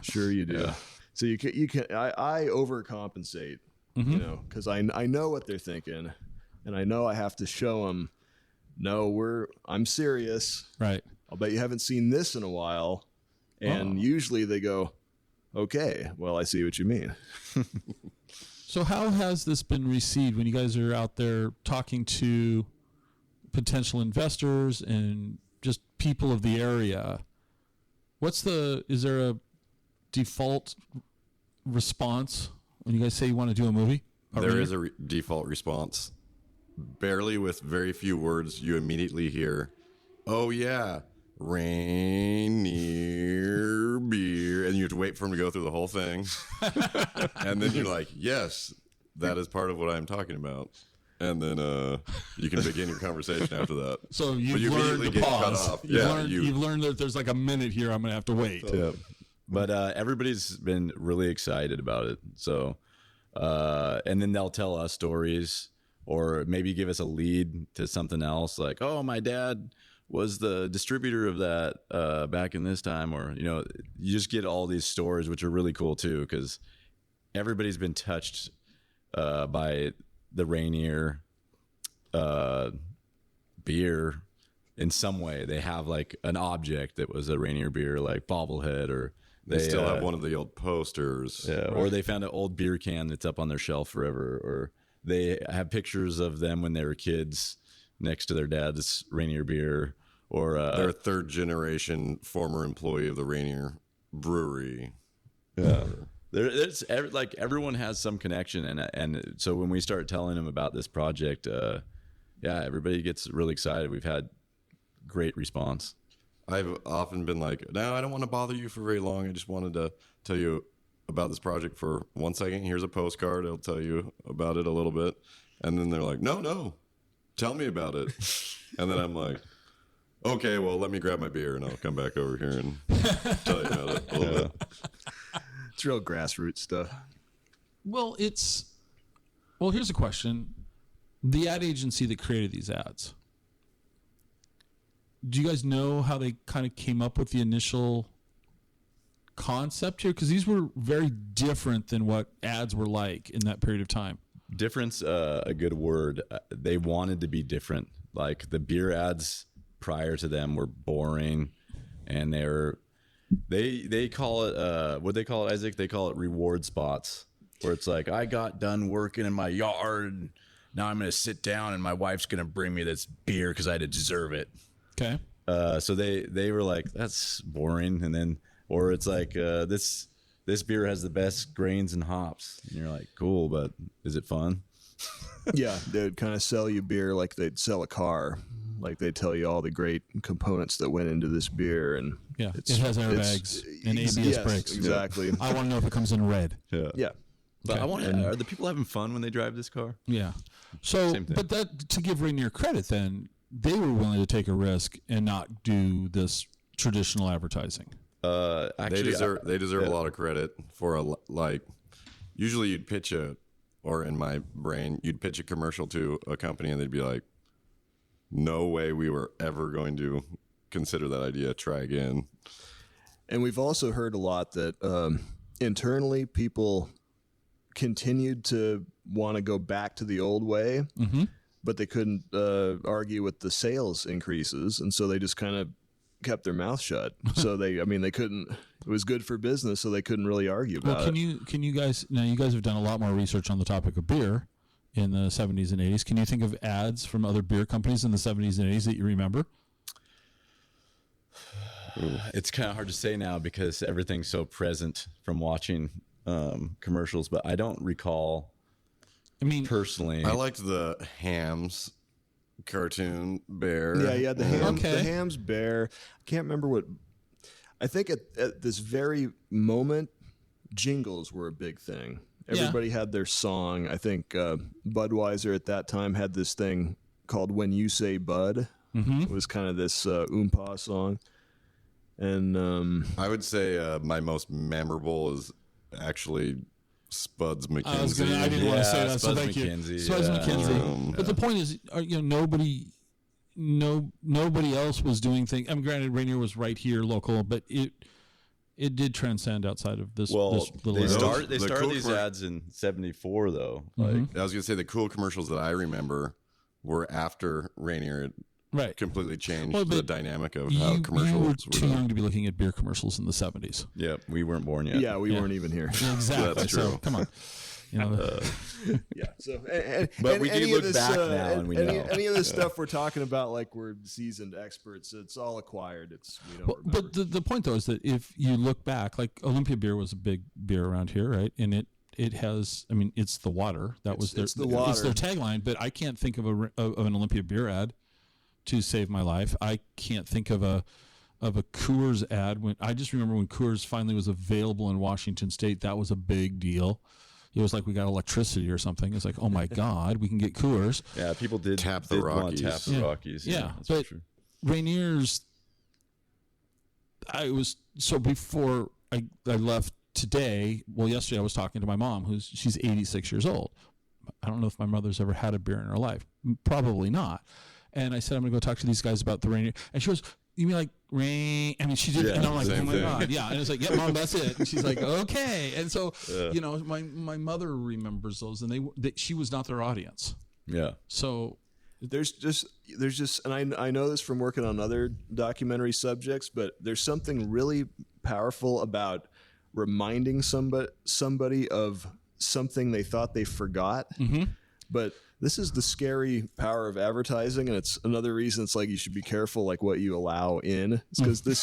sure you do. Yeah. So you can I overcompensate, because I know what they're thinking, and I know I have to show them. No, I'm serious. Right. I'll bet you haven't seen this in a while. And usually they go, okay, well, I see what you mean. So how has this been received when you guys are out there talking to potential investors and just people of the area? Is there a default response when you guys say you want to do a movie? There is a default response. Barely, with very few words, you immediately hear, oh yeah, Rainier Beer, and you have to wait for him to go through the whole thing. And then you're like, yes, that is part of what I'm talking about. And then you can begin your conversation after that. So you've learned to pause. You've learned that there's like a minute here I'm going to have to wait. Yeah. But everybody's been really excited about it. So, and then they'll tell us stories, or maybe give us a lead to something else, like, oh, my dad was the distributor of that back in this time. Or, you just get all these stories, which are really cool too, because everybody's been touched by the Rainier beer in some way. They have like an object that was a Rainier beer, like bobblehead, or they still have one of the old posters. Yeah, right. Or they found an old beer can that's up on their shelf forever, or they have pictures of them when they were kids next to their dad's Rainier beer, or they're a third generation former employee of the Rainier brewery. Yeah. There's like everyone has some connection, and so when we start telling them about this project, everybody gets really excited. We've had great response. I've often been like, no, I don't want to bother you for very long. I just wanted to tell you about this project for 1 second. Here's a postcard. I'll tell you about it a little bit. And then they're like, no, tell me about it. And then I'm like, okay, well, let me grab my beer and I'll come back over here and tell you about it a little bit. It's real grassroots stuff. Well, here's a question. The ad agency that created these ads, do you guys know how they kind of came up with the initial concept here? Because these were very different than what ads were like in that period of time. Difference, a good word. They wanted to be different. Like the beer ads prior to them were boring, and they call it what they call it, Isaac? They call it reward spots, where it's like, I got done working in my yard, now I'm going to sit down and my wife's going to bring me this beer because I deserve it. Okay. So they were like, that's boring. And then, or it's like, this beer has the best grains and hops. And you're like, cool, but is it fun? Yeah, they'd kind of sell you beer like they'd sell a car. Like they tell you all the great components that went into this beer, and it has airbags and ABS brakes. Exactly. I want to know if it comes in red. Yeah. But okay. Are the people having fun when they drive this car? Yeah. So, but to give Rainier credit, then they were willing to take a risk and not do this traditional advertising. Actually, They deserve a lot of credit for like. Usually, you'd pitch or in my brain, you'd pitch a commercial to a company, and they'd be like, "No way, we were ever going to consider that idea. Try again." And we've also heard a lot that internally people continued to want to go back to the old way, but they couldn't argue with the sales increases, and so they just kind of kept their mouth shut. So they couldn't. It was good for business, so they couldn't really argue about it. Can you guys, now you guys have done a lot more research on the topic of beer in the 70s and 80s. Can you think of ads from other beer companies in the 70s and 80s that you remember? It's kind of hard to say now because everything's so present from watching commercials, but I don't recall. I mean, personally, I liked the Hams cartoon bear. Yeah, the Hams bear. I can't remember what. I think at this very moment, jingles were a big thing. Everybody had their song. I think Budweiser at that time had this thing called "When You Say Bud." It was kind of this oompa song. And I would say my most memorable is actually Spuds McKenzie. I didn't want to say that, so Spuds thank McKenzie, you. Spuds McKenzie. But the point is, nobody else was doing things. I mean, granted, Rainier was right here, local, but it did transcend outside of this. Well, this little area. they started these ads in '74, though. I was gonna say the cool commercials that I remember were after Rainier. Right, completely changed the dynamic of how commercials you were were too young to be looking at beer commercials in the 70s. Yeah, we weren't born yet. Yeah, we weren't even here. Exactly. That's true. So, come on. Yeah. So, but we do look back now, and we know any of this stuff we're talking about, like we're seasoned experts. It's all acquired. We don't remember. But the point though is that if you look back, like Olympia beer was a big beer around here, right? And it has. I mean, it's the water. It's their tagline. But I can't think of an Olympia beer ad to save my life. I can't think of a Coors ad. I just remember when Coors finally was available in Washington State, that was a big deal. It was like we got electricity or something. It's like, oh my God, we can get Coors. Yeah, people did tap the Rockies. Tap the Rockies. Yeah, that's but true. Rainier's. Before I left today. Well, yesterday I was talking to my mom, she's 86 years old. I don't know if my mother's ever had a beer in her life. Probably not. And I said, I'm going to go talk to these guys about the Rainier. And she goes, you mean like rain? I mean, she did. And I'm like, oh my God. Yeah. And it's like, yeah, Mom, that's it. And she's like, okay. And so, my mother remembers those, and she was not their audience. Yeah. So there's just, and I know this from working on other documentary subjects, but there's something really powerful about reminding somebody of something they thought they forgot. But this is the scary power of advertising, and it's another reason it's like you should be careful like what you allow in. It's because this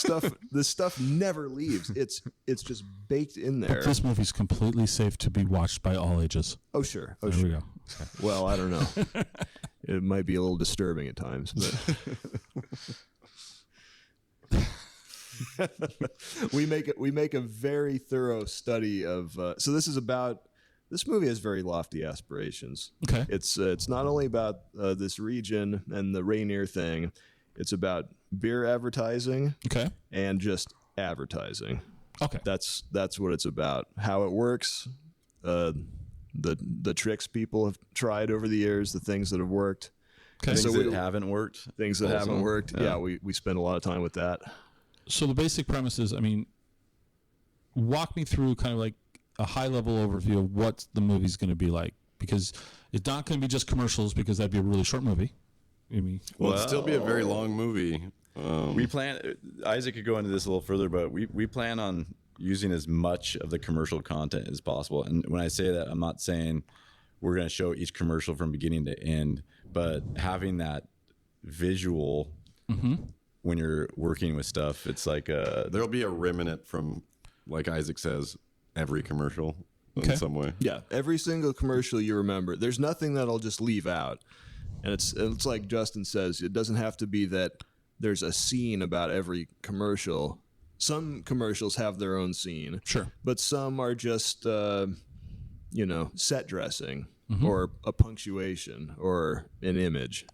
stuff never leaves. It's just baked in there. But this movie's completely safe to be watched by all ages. Oh sure. There we go. Okay. Well, I don't know. It might be a little disturbing at times, but we make a very thorough study of. So this movie has very lofty aspirations. Okay. It's not only about this region and the Rainier thing. It's about beer advertising. Okay. And just advertising. Okay. That's what it's about. How it works, the tricks people have tried over the years, the things that have worked. Okay. Things that haven't worked. Things that haven't worked. Yeah, we spend a lot of time with that. So the basic premise is, walk me through kind of like a high-level overview of what the movie's going to be like, because it's not going to be just commercials, because that'd be a really short movie. Well, it'd still be a very long movie. We plan. Isaac could go into this a little further, but we plan on using as much of the commercial content as possible. And when I say that, I'm not saying we're going to show each commercial from beginning to end, but having that visual when you're working with stuff, it's like there'll be a remnant from, like Isaac says, every commercial in some way. Yeah, every single commercial you remember. There's nothing that'll just leave out. And it's like Justin says, it doesn't have to be that there's a scene about every commercial. Some commercials have their own scene. Sure. But some are just set dressing or a punctuation or an image.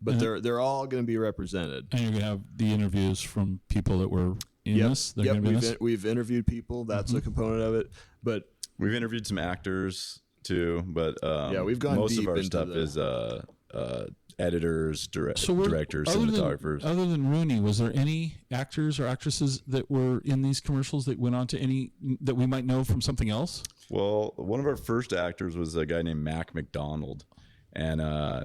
but they're all going to be represented. And you're going to have the interviews from people that were in this. They're Yep. going to be in this. We've interviewed people. That's a component of it. But We've interviewed some actors too, but we've gone most deep of our into stuff is editors, directors, cinematographers. Other than Rooney, was there any actors or actresses that were in these commercials that went on to any that we might know from something else? Well, one of our first actors was a guy named Mac McDonald, and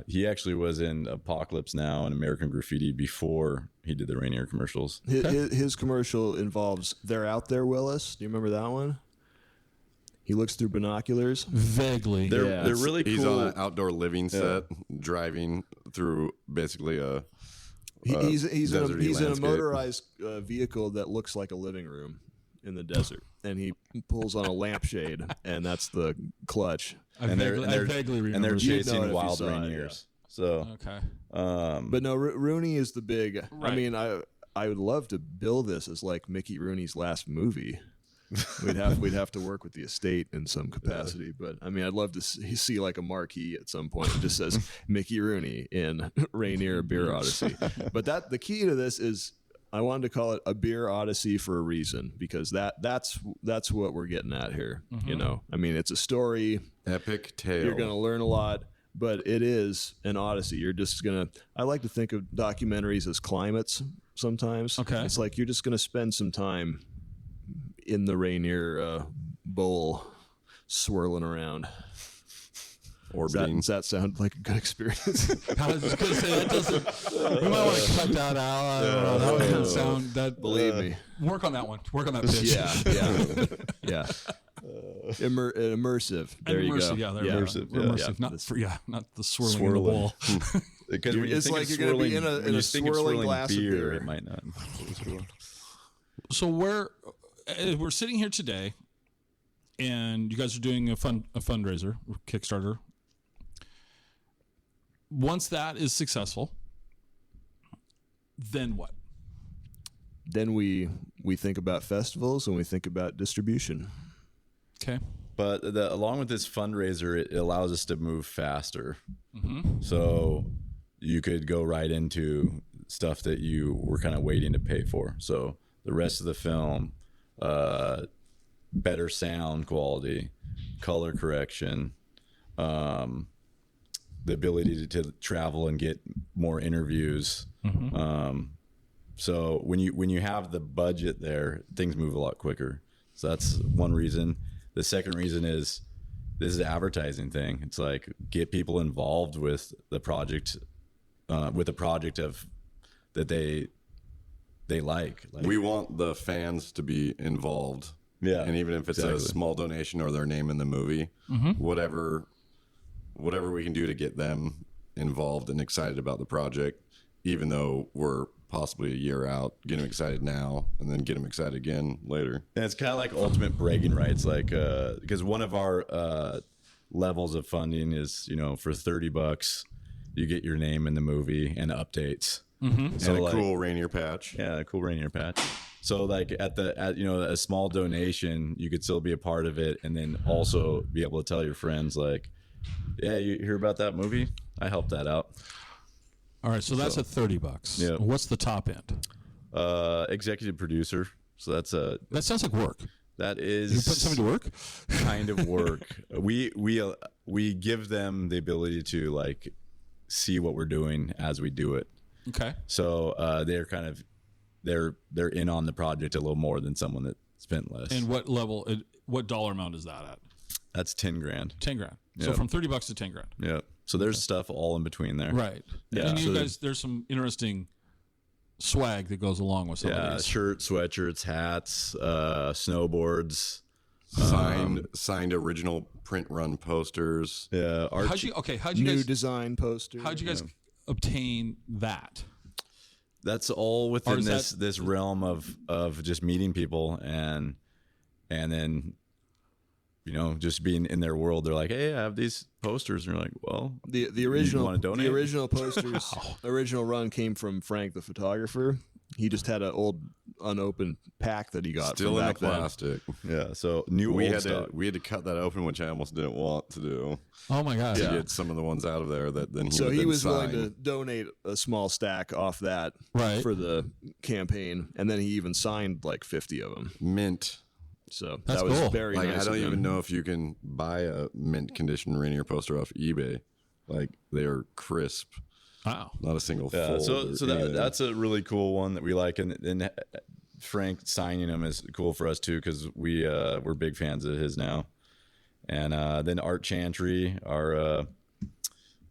he actually was in Apocalypse Now and American Graffiti before he did the Rainier commercials. his commercial involves "They're Out There, Willis." Do you remember that one? He looks through binoculars. Vaguely. They're really cool. He's on an outdoor living set, driving through basically a. He's in a landscape. motorized vehicle that looks like a living room in the desert, and he pulls on a lampshade, and that's the clutch. I vaguely remember. And they're that. You'd know chasing it if you wild saw it, Rainiers. So Okay. But no, Rooney is the big. Right. I mean, I would love to bill this as like Mickey Rooney's last movie. We'd have to work with the estate in some capacity, but I mean, I'd love to see like a marquee at some point that just says Mickey Rooney in Rainier Beer Odyssey. But the key to this is I wanted to call it a beer odyssey for a reason, because that's what we're getting at here. You know, I mean, it's a story, Epic tale. you're going to learn a lot, but it is an odyssey. You're just going to, I like to think of documentaries as climates sometimes. Okay. It's like you're just going to spend some time in the Rainier bowl swirling around. Orbiting. Does that sound like a good experience? I was just going to say, that doesn't. We might want to cut that out. I don't know. That doesn't sound. That, Believe me. Work on that one. Work on that pitch. Yeah. Immersive. There you go. Yeah, they're Immersive, yeah. Immersive. Not the swirling in the bowl. Because when you It's think like of you're gonna be swirling- in a- when in you a think of swirling glass of beer, beer. it might not. So we're sitting here today, and you guys are doing a fundraiser, Kickstarter. Once that is successful, then what? Then we think about festivals and we think about distribution. Okay. But along with this fundraiser, it allows us to move faster. Mm-hmm. So you could go right into stuff that you were kind of waiting to pay for. So the rest of the film, better sound quality, color correction, the ability to travel and get more interviews. Mm-hmm. So when you have the budget there, things move a lot quicker. So that's one reason. The second reason is this is an advertising thing. It's like get people involved with the project, of that they like. We want the fans to be involved. Yeah, And even if it's a small donation or their name in the movie, whatever we can do to get them involved and excited about the project, even though we're possibly a year out, get them excited now and then get them excited again later. And it's kind of like ultimate bragging rights, like because one of our levels of funding is, for $30 you get your name in the movie and updates. Mm-hmm. And a cool Rainier patch. Yeah, a cool Rainier patch. So like at a small donation, you could still be a part of it, and then also be able to tell your friends like, yeah, you hear about that movie? I helped that out. All right, so that's at $30. Yeah. What's the top end? Executive producer. So that's That sounds like work. that You is put somebody to work? kind of work. We give them the ability to like see what we're doing as we do it. Okay. So they're kind of they're in on the project a little more than someone that spent less. And what level? What dollar amount is that at? That's $10,000. $10,000. So Yep. from $30 to $10,000. Yeah. So there's stuff all in between there. Right. Yeah. And you So guys, there's some interesting swag that goes along with some of Yeah, these. shirts, sweatshirts, hats, snowboards. Signed original print run posters. Yeah, art. How'd you New guys design poster. how'd you guys obtain that? That's all within Or is this realm of just meeting people and then just being in their world. They're like, hey, I have these posters, and you're like, well, The original wanna donate? the original posters original run came from Frank the photographer. He just had an old unopened pack that he got Still from in the back then. plastic. Yeah. So new We old had stock. to cut that open, which I almost didn't want to do. Oh my God. To get some of the ones out of there that then So would he then was willing sign. to donate a small stack off that Right. for the campaign, and then he even signed like 50 of them. mint. So That's that was cool. very Like nice. I don't of him. even know if you can buy a mint condition Rainier poster off eBay. Like they are crisp, Wow. not a single Yeah. fold. So or that anything. that's a really cool one that we like, and Frank signing them is cool for us too because we're big fans of his now. And then Art Chantry, our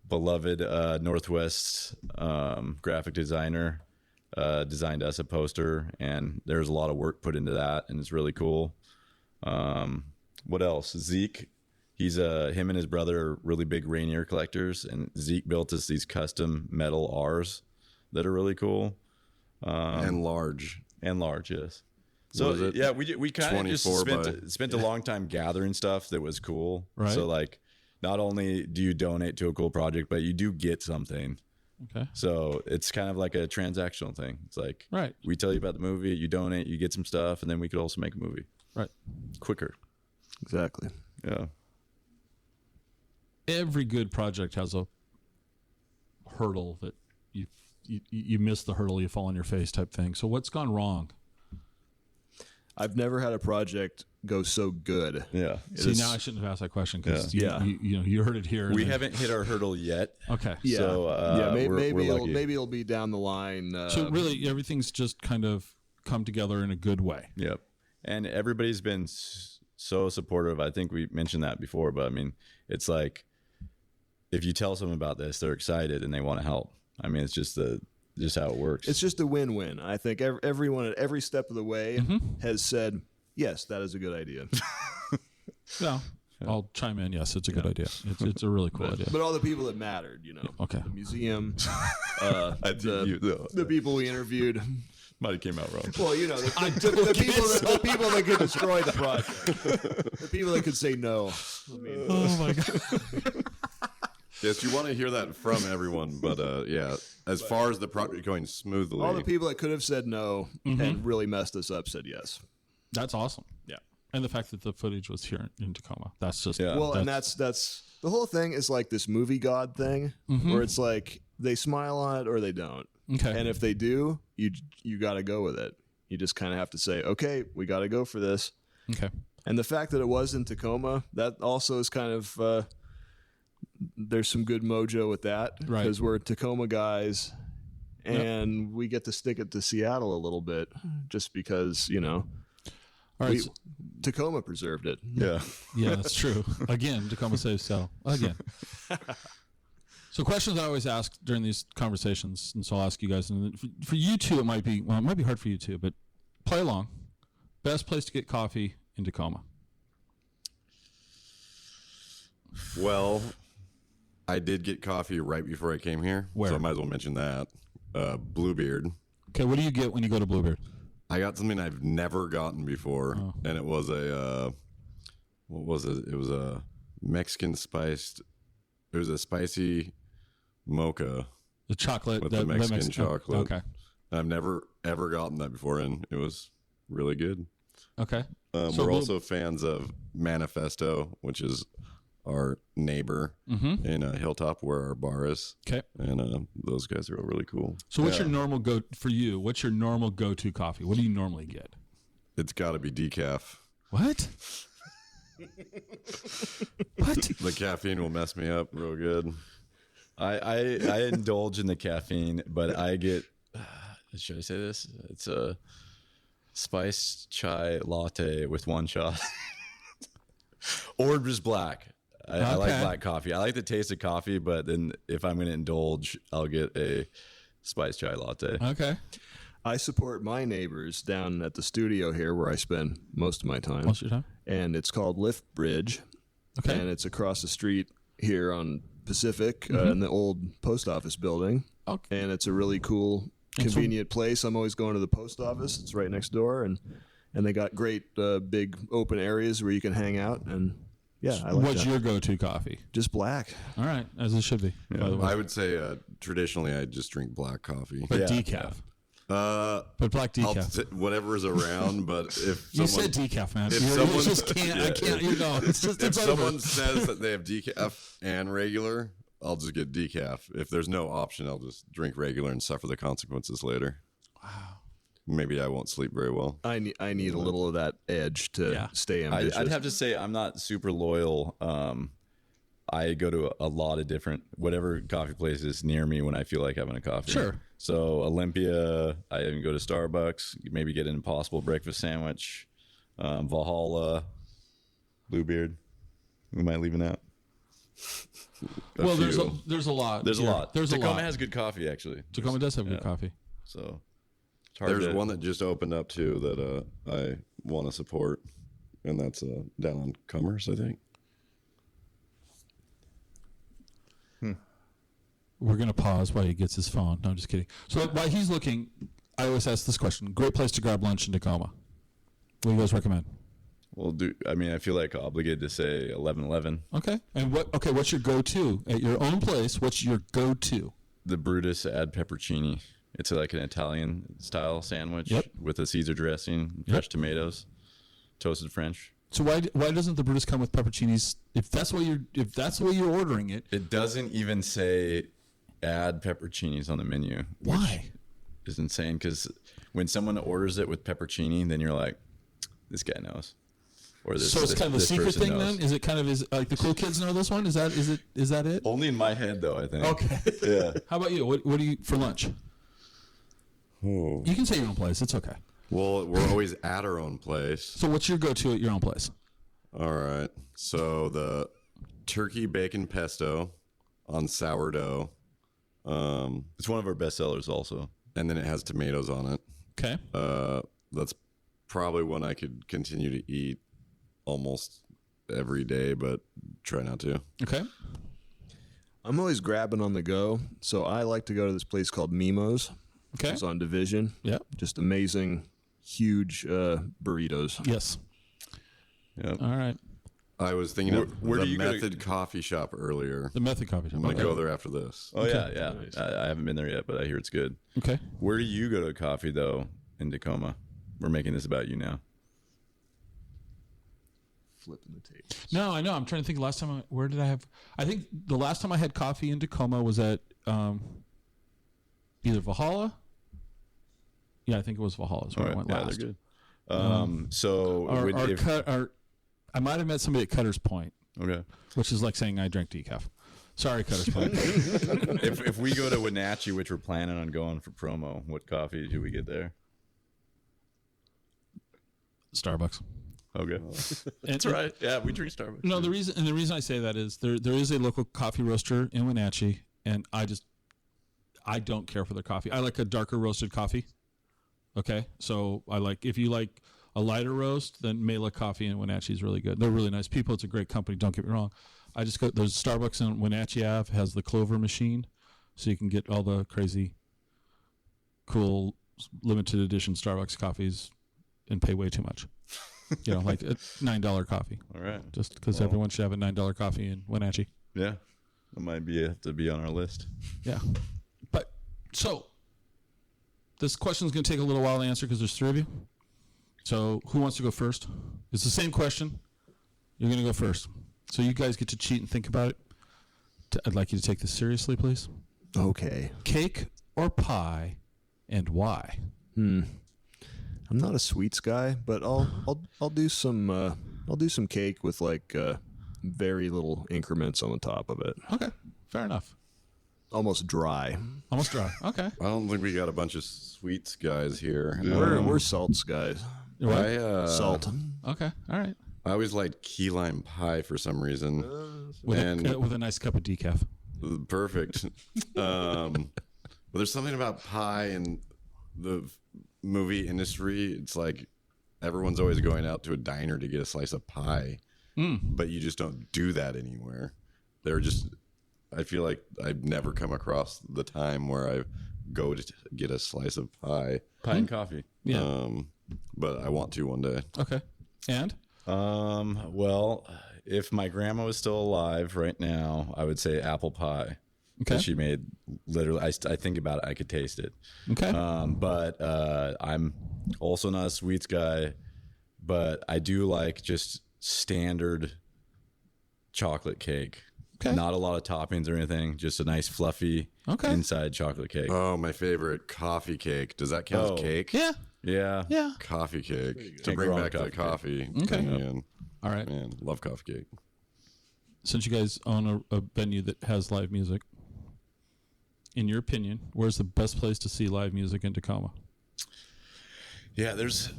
beloved Northwest graphic designer, designed us a poster, and there's a lot of work put into that, and it's really cool. What else? Zeke, he's him and his brother are really big Rainier collectors, and Zeke built us these custom metal R's that are really cool and large. and large. Yes. What So is it? yeah, we kind of just 24 spent a long time gathering stuff that was cool. Right. So like, not only do you donate to a cool project, but you do get something. Okay. So it's kind of like a transactional thing. It's like, Right. we tell you about the movie, you donate, you get some stuff, and then we could also make a movie Right. quicker. Exactly. Yeah. Every good project has a hurdle that you miss the hurdle, you fall on your face type thing. So what's gone wrong? I've never had a project go so good. Yeah. See, now I shouldn't have asked that question because Yeah. you heard it here. and We then- haven't hit our hurdle yet. Okay. Yeah, So, maybe we're lucky. maybe it'll be down the line. So really, everything's just kind of come together in a good way. Yep. And everybody's been so supportive. I think we mentioned that before, but I mean, it's like if you tell someone about this, they're excited and they want to help. I mean, it's just how it works. It's just a win-win. I think everyone at every step of the way has said, yes, that is a good idea. Well, I'll chime in. Yes, it's a good idea. It's a really cool idea. But all the people that mattered, you know, Okay. the museum, I think the people we interviewed. might have came out wrong. Well, you know, the people that could destroy the project, the people that could say no. I mean, Oh my God. Yes, you want to hear that from everyone, but yeah, as far as the project going smoothly, all the people that could have said no and really messed us up said yes. That's awesome. Yeah. And the fact that the footage was here in Tacoma. That's just Yeah. Well, and that's the whole thing is like this movie god thing, where it's like they smile on it or they don't. okay. And if they do, you got to go with it. You just kind of have to say, okay, we got to go for this. Okay. And the fact that it was in Tacoma, that also is kind of there's some good mojo with that, Right. because we're Tacoma guys, and we get to stick it to Seattle a little bit, just because All right. Tacoma preserved it. Yeah. Yeah, that's true. Again, Tacoma saves Seattle. Again. So questions I always ask during these conversations, and so I'll ask you guys. And for you two, it might be hard for you two, but play along. Best place to get coffee in Tacoma. Well, I did get coffee right before I came here, Where? so I might as well mention that. Bluebeard. Okay, what do you get when you go to Bluebeard? I got something I've never gotten before, and it was a what was it? It was a Mexican spiced. It was a spicy mocha The chocolate. with the Mexican chocolate. Okay. I've never ever gotten that before, and it was really good. Okay. So We're Blue- also fans of Manifesto, which is our neighbor in Hilltop, where our bar is. Okay. And those guys are really cool. So what's your normal What's your normal go-to coffee? What do you normally get? It's got to be decaf. What? What? The caffeine will mess me up real good. I indulge in the caffeine, but I get, should I say this? It's a spiced chai latte with one shot. Or just black. I like Okay. black coffee. I like the taste of coffee, but then if I'm going to indulge, I'll get a spiced chai latte. Okay. I support my neighbors down at the studio here, where I spend most of my time. Most of your time. And it's called Lift Bridge. Okay. And it's across the street here on Pacific in the old post office building. Okay. And it's a really cool, convenient place. I'm always going to the post office. It's right next door. And they got great big open areas where you can hang out. And yeah, I like What's that. your go-to coffee? Just black. All right, as it should be. By the way, I would say traditionally I just drink black coffee. but Yeah. decaf. But black decaf. Whatever is around, but if You someone, said decaf, man. if You someone- just can't. I can't. You know, it's just if it's someone over. says that they have decaf and regular, I'll just get decaf. If there's no option, I'll just drink regular and suffer the consequences later. Wow. Maybe I won't sleep very well. I need a little of that edge to stay ambitious. I'd have to say I'm not super loyal. I go to a lot of different whatever coffee places near me when I feel like having a coffee. Sure. So Olympia, I even go to Starbucks. Maybe get an Impossible breakfast sandwich. Valhalla, Bluebeard. Who am I leaving out? Well, there's a few. lot. There's a here. lot. There's Tacoma a lot. has good coffee actually. Tacoma does have good Yeah. coffee. So it's hard There's to, one that just opened up too that I want to support, and that's down on Commerce, I think. We're going to pause while he gets his phone. No, I'm just kidding. So while he's looking, I always ask this question. Great place to grab lunch in Tacoma. What do you guys recommend? Well, I mean, I feel like obligated to say 11:11. Okay. And what's your go-to? At your own place, what's your go-to? The Brutus add peppercini. It's like an Italian style sandwich Yep. with a Caesar dressing, fresh tomatoes, toasted French. So why doesn't the Brutus come with pepperoncinis? If that's the way you're ordering it, It doesn't even say add pepperoncinis on the menu. which why? is insane because when someone orders it with peppercini, then you're like, this guy knows. Or this, So it's this- kind of a this secret person thing knows. then? Is it kind of like the cool kids know this one? Is that it? Only in my head though, I think. Okay. Yeah. How about you? What do you for lunch? Oh. You can say your own place. It's okay. Well, we're always at our own place. So what's your go-to at your own place? All right. So the turkey bacon pesto on sourdough, It's one of our best sellers also. and then it has tomatoes on it. Okay. That's probably one I could continue to eat almost every day, but try not to. Okay. I'm always grabbing on the go, so I like to go to this place called Mimo's. Okay. It's on Division. Yeah. Just amazing, huge burritos. Yes. Yep. All right. I was thinking of Where the do you go to- Method Coffee Shop earlier. The Method Coffee Shop. I'm going to Okay. go there after this. Oh yeah. I haven't been there yet, but I hear it's good. Okay. Where do you go to coffee though in Tacoma? We're making this about you now. Flipping the tape. No, I know. I'm trying to think. Last time, where did I have? I think the last time I had coffee in Tacoma was at either Valhalla. Yeah, I think it was Valhalla. Is where I went yeah, last. they're good. So I might have met somebody at Cutter's Point, okay. which is like saying I drank decaf. Sorry, Cutter's Point. If we go to Wenatchee, which we're planning on going for promo, what coffee do we get there? Starbucks. Okay. That's right. Yeah, we drink Starbucks. No, the reason I say that is there is a local coffee roaster in Wenatchee, and I don't care for their coffee. I like a darker roasted coffee. Okay, so if you like a lighter roast, then Mela Coffee in Wenatchee is really good. They're really nice people. It's a great company. Don't get me wrong. There's Starbucks in Wenatchee Ave has the Clover machine, so you can get all the crazy, cool, limited edition Starbucks coffees and pay way too much. You know, like a $9 coffee. All right. Just because everyone should have a $9 coffee in Wenatchee. Yeah. That might have to be on our list. Yeah. But, so, this question is going to take a little while to answer because there's three of you. So, who wants to go first? It's the same question. You're going to go first. So, you guys get to cheat and think about it. I'd like you to take this seriously, please. Okay. Cake or pie, and why? I'm not a sweets guy, but I'll do some cake with like very little increments on the top of it. Okay. Fair enough. Almost dry. Almost dry. Okay. I don't think we got a bunch of sweets guys here. We're salts guys. Salt. Okay. All right. I always liked key lime pie for some reason. With And- a nice cup of decaf. Perfect. But there's something about pie and the movie industry. It's like everyone's always going out to a diner to get a slice of pie, but you just don't do that anywhere. I feel like I've never come across the time where I go to get a slice of pie. Pie and coffee. Yeah. But I want to one day. Okay. And? Well, if my grandma was still alive right now, I would say apple pie. that she made. Literally, I think about it, I could taste it. Okay. But I'm also not a sweets guy, but I do like just standard chocolate cake. Okay. Not a lot of toppings or anything, just a nice fluffy inside chocolate cake. Oh, my favorite, coffee cake. Does that count as cake? Yeah. Yeah. Yeah. Coffee cake. To Can't bring go wrong back with the coffee. Okay. thing again. All right. Man, love coffee cake. Since you guys own a venue that has live music, in your opinion, where's the best place to see live music in Tacoma? Yeah, there's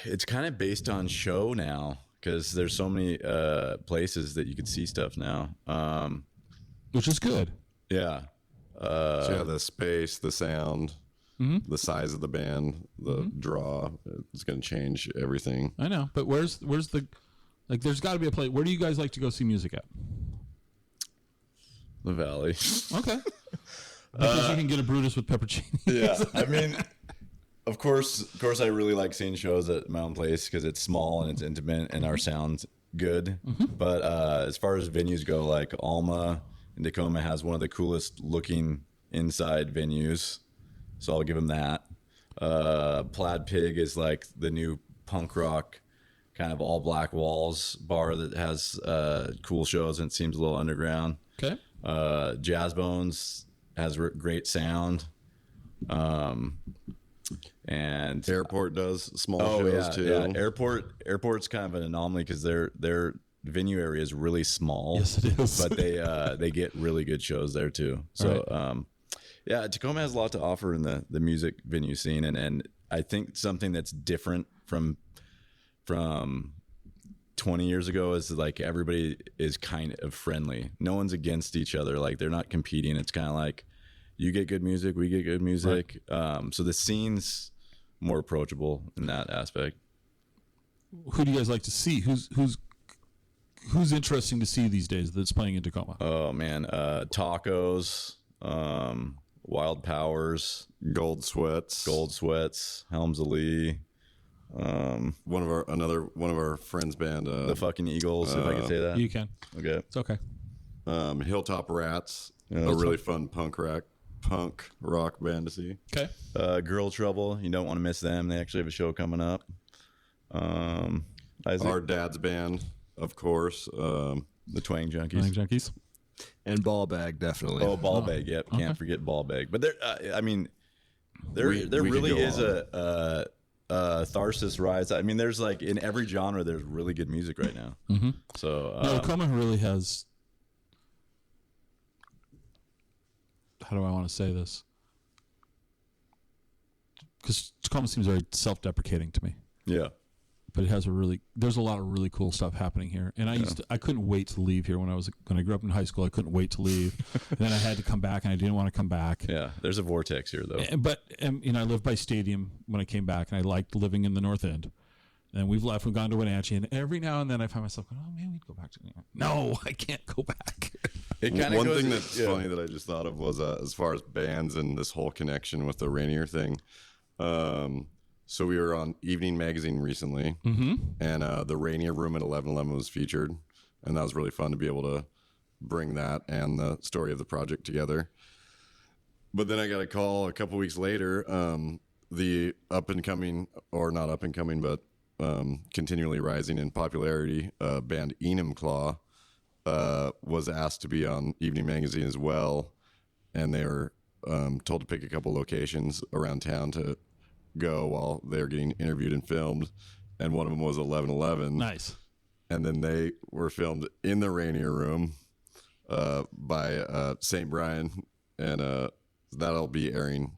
it's kind of based on show now because there's so many places that you could see stuff now. Which is good. Yeah. So yeah, the space, the sound, the size of the band, the draw, it's going to change everything. I know, but where's the, like, there's got to be a place. Where do you guys like to go see music at? The Valley. Okay. Because you can get a Brutus with pepperoni. Yeah, I mean, of course, I really like seeing shows at my own place because it's small and it's intimate and our sound's good. But as far as venues go, like Alma in Tacoma has one of the coolest looking inside venues, so I'll give them that. Plaid Pig is like the new punk rock kind of all black walls bar that has cool shows and it seems a little underground. Okay. Jazz Bones has great sound. And Airport does small oh shows yeah, too. yeah. Airport's kind of an anomaly because their venue area is really small. Yes, it is. But they get really good shows there too. So yeah, Tacoma has a lot to offer in the music venue scene, and I think something that's different from 20 years ago is like everybody is kind of friendly. No one's against each other. Like they're not competing. It's kind of like you get good music, we get good music. Right. So the scene's more approachable in that aspect. Who do you guys like to see? Who's interesting to see these days that's playing in Tacoma? Oh man, Tacos, Wild Powers, Gold Sweats, Helms of Lee. one of our friends' band, The fucking Eagles, if I can say that. You can. Okay. It's okay. Hilltop Rats, Yeah, a that's really fun punk rock band to see. Okay. Girl Trouble, you don't want to miss them. They actually have a show coming up. Our dad's band, of course. The Twang Junkies. Flying Junkies. And Ball Bag, definitely. Oh, Ball Bag. Yep. Can't forget Ball Bag. But there, I mean, there We really could go is a Tharsis rise. I mean, there's like in every genre, there's really good music right now. Mm-hmm. So No, Tacoma really has. How do I want to say this? Because Tacoma seems very self-deprecating to me, yeah. but it has there's a lot of really cool stuff happening here. And I couldn't wait to leave here when I grew up in high school. I couldn't wait to leave. And then I had to come back, and I didn't want to come back. Yeah. There's a vortex here, though. But I lived by Stadium when I came back, and I liked living in the North End. And we've gone to Wenatchee, and every now and then I find myself going, "Oh man, we'd go back to." No, I can't go back. It kind of One goes. thing that's funny that I just thought of was as far as bands and this whole connection with the Rainier thing. So we were on Evening Magazine recently, and the Rainier Room at 1111 was featured, and that was really fun to be able to bring that and the story of the project together. But then I got a call a couple weeks later. The up and coming, or not up and coming, but continually rising in popularity band Enumclaw was asked to be on Evening Magazine as well, and they were told to pick a couple locations around town to go while they were getting interviewed and filmed, and one of them was 1111. Nice. And then they were filmed in the Rainier Room by St. Brian, and that'll be airing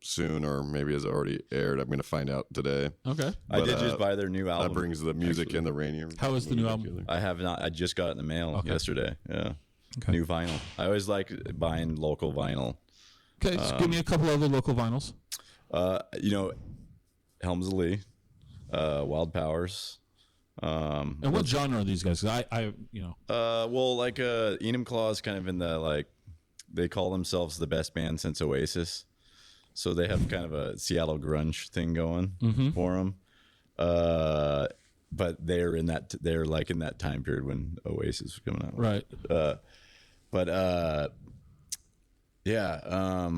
soon, or maybe has already aired. I'm going to find out today. Okay. I did just buy their new album. That brings the music in the Rainier. How is the new album? together. I have not. I just got it in the mail yesterday. Yeah. Okay. New vinyl. I always like buying local vinyl. Okay, so give me a couple other local vinyls. Helms of Lee, Wild Powers. And what genre are these guys? 'Cause Enumclaw is kind of in the they call themselves the best band since Oasis, so they have kind of a Seattle grunge thing going for them. But they're in that time period when Oasis was coming out, right? Yeah.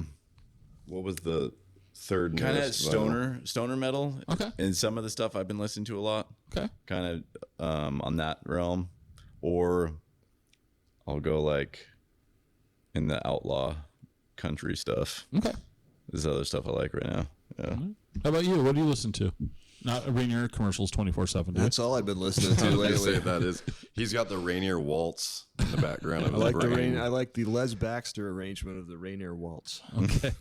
What was the third? Kind of newest stoner metal. Okay. And some of the stuff I've been listening to a lot. Okay. Kind of on that realm. Or I'll go like in the outlaw country stuff. Okay. There's other stuff I like right now. Yeah. How about you? What do you listen to? Not Rainier commercials 24/7. That's all I've been listening to I lately. say that is. He's got the Rainier waltz in the background of I his like brain. I like the Les Baxter arrangement of the Rainier Waltz. Okay.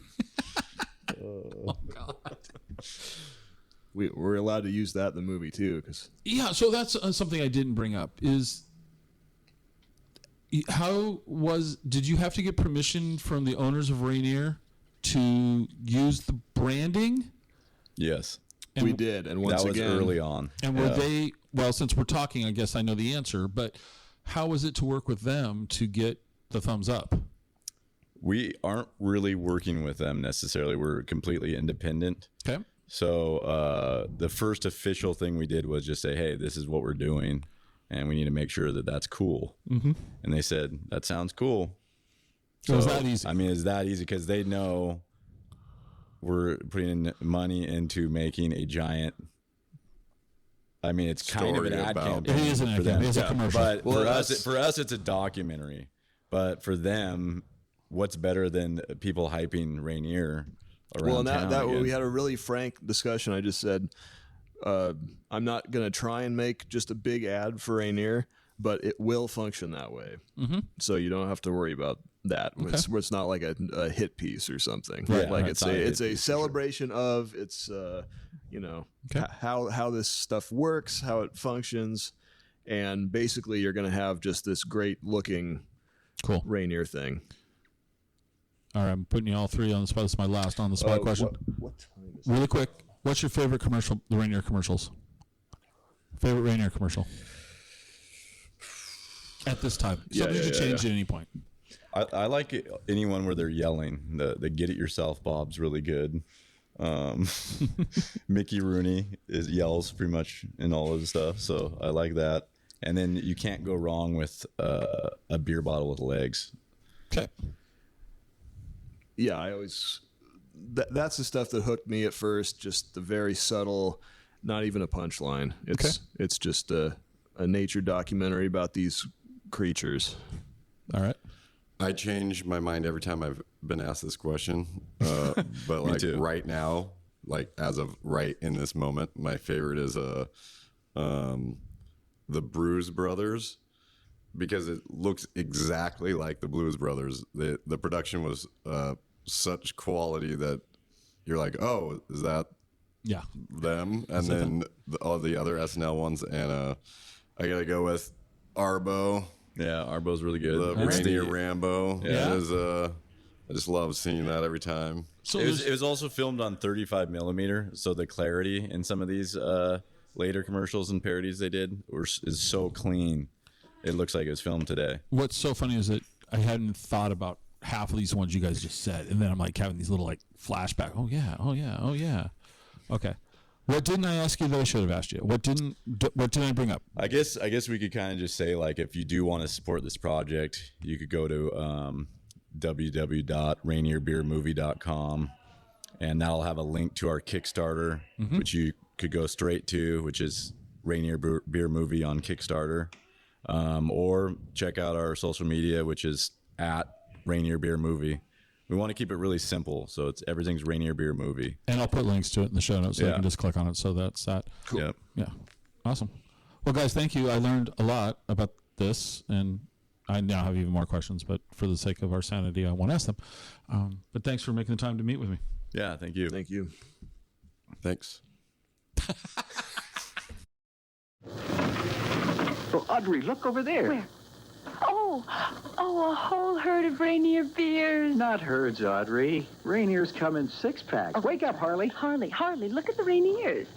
We're allowed to use that in the movie too, because Yeah, so that's something I didn't bring up is did you have to get permission from the owners of Rainier to use the branding? Yes. And we did. And once that was again, early on. And were they, well, since we're talking, I guess I know the answer, but how was it to work with them to get the thumbs up? We aren't really working with them necessarily. We're completely independent. Okay. So the first official thing we did was just say, hey, this is what we're doing, and we need to make sure that that's cool. Mm-hmm. And they said, that sounds cool. So it's that easy. I mean, it's that easy because they know we're putting money into making a giant. I mean, it's kind of an Story ad about- campaign. It is an ad for them. campaign. It's a commercial. But Well, for us, it's a documentary. But for them, what's better than people hyping Rainier around well, and town? that again? we had a really frank discussion. I just said, I'm not going to try and make just a big ad for Rainier, but it will function that way. Mm-hmm. So you don't have to worry about that. Okay. It's not like a hit piece or something. Right, Like right. it's a celebration of how this stuff works, how it functions, and basically you're going to have just this great looking Cool. Rainier thing. All right, I'm putting you all three on the spot. This is my last on the spot question. What time is Really quick, what's your favorite commercial, the Rainier commercials? Favorite Rainier commercial? At this time. Something to change at any point. I like anyone where they're yelling. The "Get It Yourself" Bob's really good. Mickey Rooney yells pretty much in all of his stuff, so I like that. And then you can't go wrong with a beer bottle with legs. Okay. Yeah, I always that's the stuff that hooked me at first. Just the very subtle, not even a punchline. It's just a nature documentary about these creatures. All right. I change my mind every time I've been asked this question. But like too. right now, like as of right in this moment, my favorite is the Blues Brothers, because it looks exactly like the Blues Brothers. The production was such quality that you're like, oh, is that Yeah. them? And then all the other SNL ones. And I gotta go with Arbo. Yeah, Arbo's really good. The It's Rainier Rambo. Yeah. It is, I just love seeing that every time. So It was also filmed on 35 millimeter, so the clarity in some of these later commercials and parodies they did is so clean. It looks like it was filmed today. what's so funny is that I hadn't thought about half of these ones you guys just said, and then I'm like having these little like flashback. Oh yeah. Okay. What didn't I ask you that I should have asked you? What didn't I bring up? I guess we could kind of just say, like, if you do want to support this project, you could go to www.rainierbeermovie.com, and that'll have a link to our Kickstarter, which you could go straight to, which is Rainier Beer Movie on Kickstarter, or check out our social media, which is at Rainier Beer Movie. We want to keep it really simple, so everything's Rainier Beer Movie. And I'll put links to it in the show notes so you Yeah. can just click on it. So that's that. Cool. Yep. Yeah. Awesome. Well, guys, thank you. I learned a lot about this, and I now have even more questions, but for the sake of our sanity, I won't ask them. But thanks for making the time to meet with me. Yeah, thank you. Thank you. Thanks. Oh, Audrey, look over there. Where? Oh, a whole herd of Rainier beers. Not herds, Audrey. Rainier's come in 6-packs. Wake up, Harley. Harley, look at the Rainiers.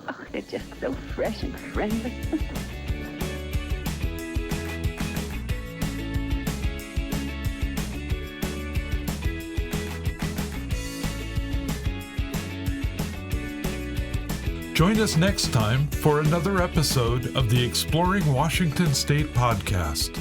Oh, they're just so fresh and friendly. Join us next time for another episode of the Exploring Washington State podcast.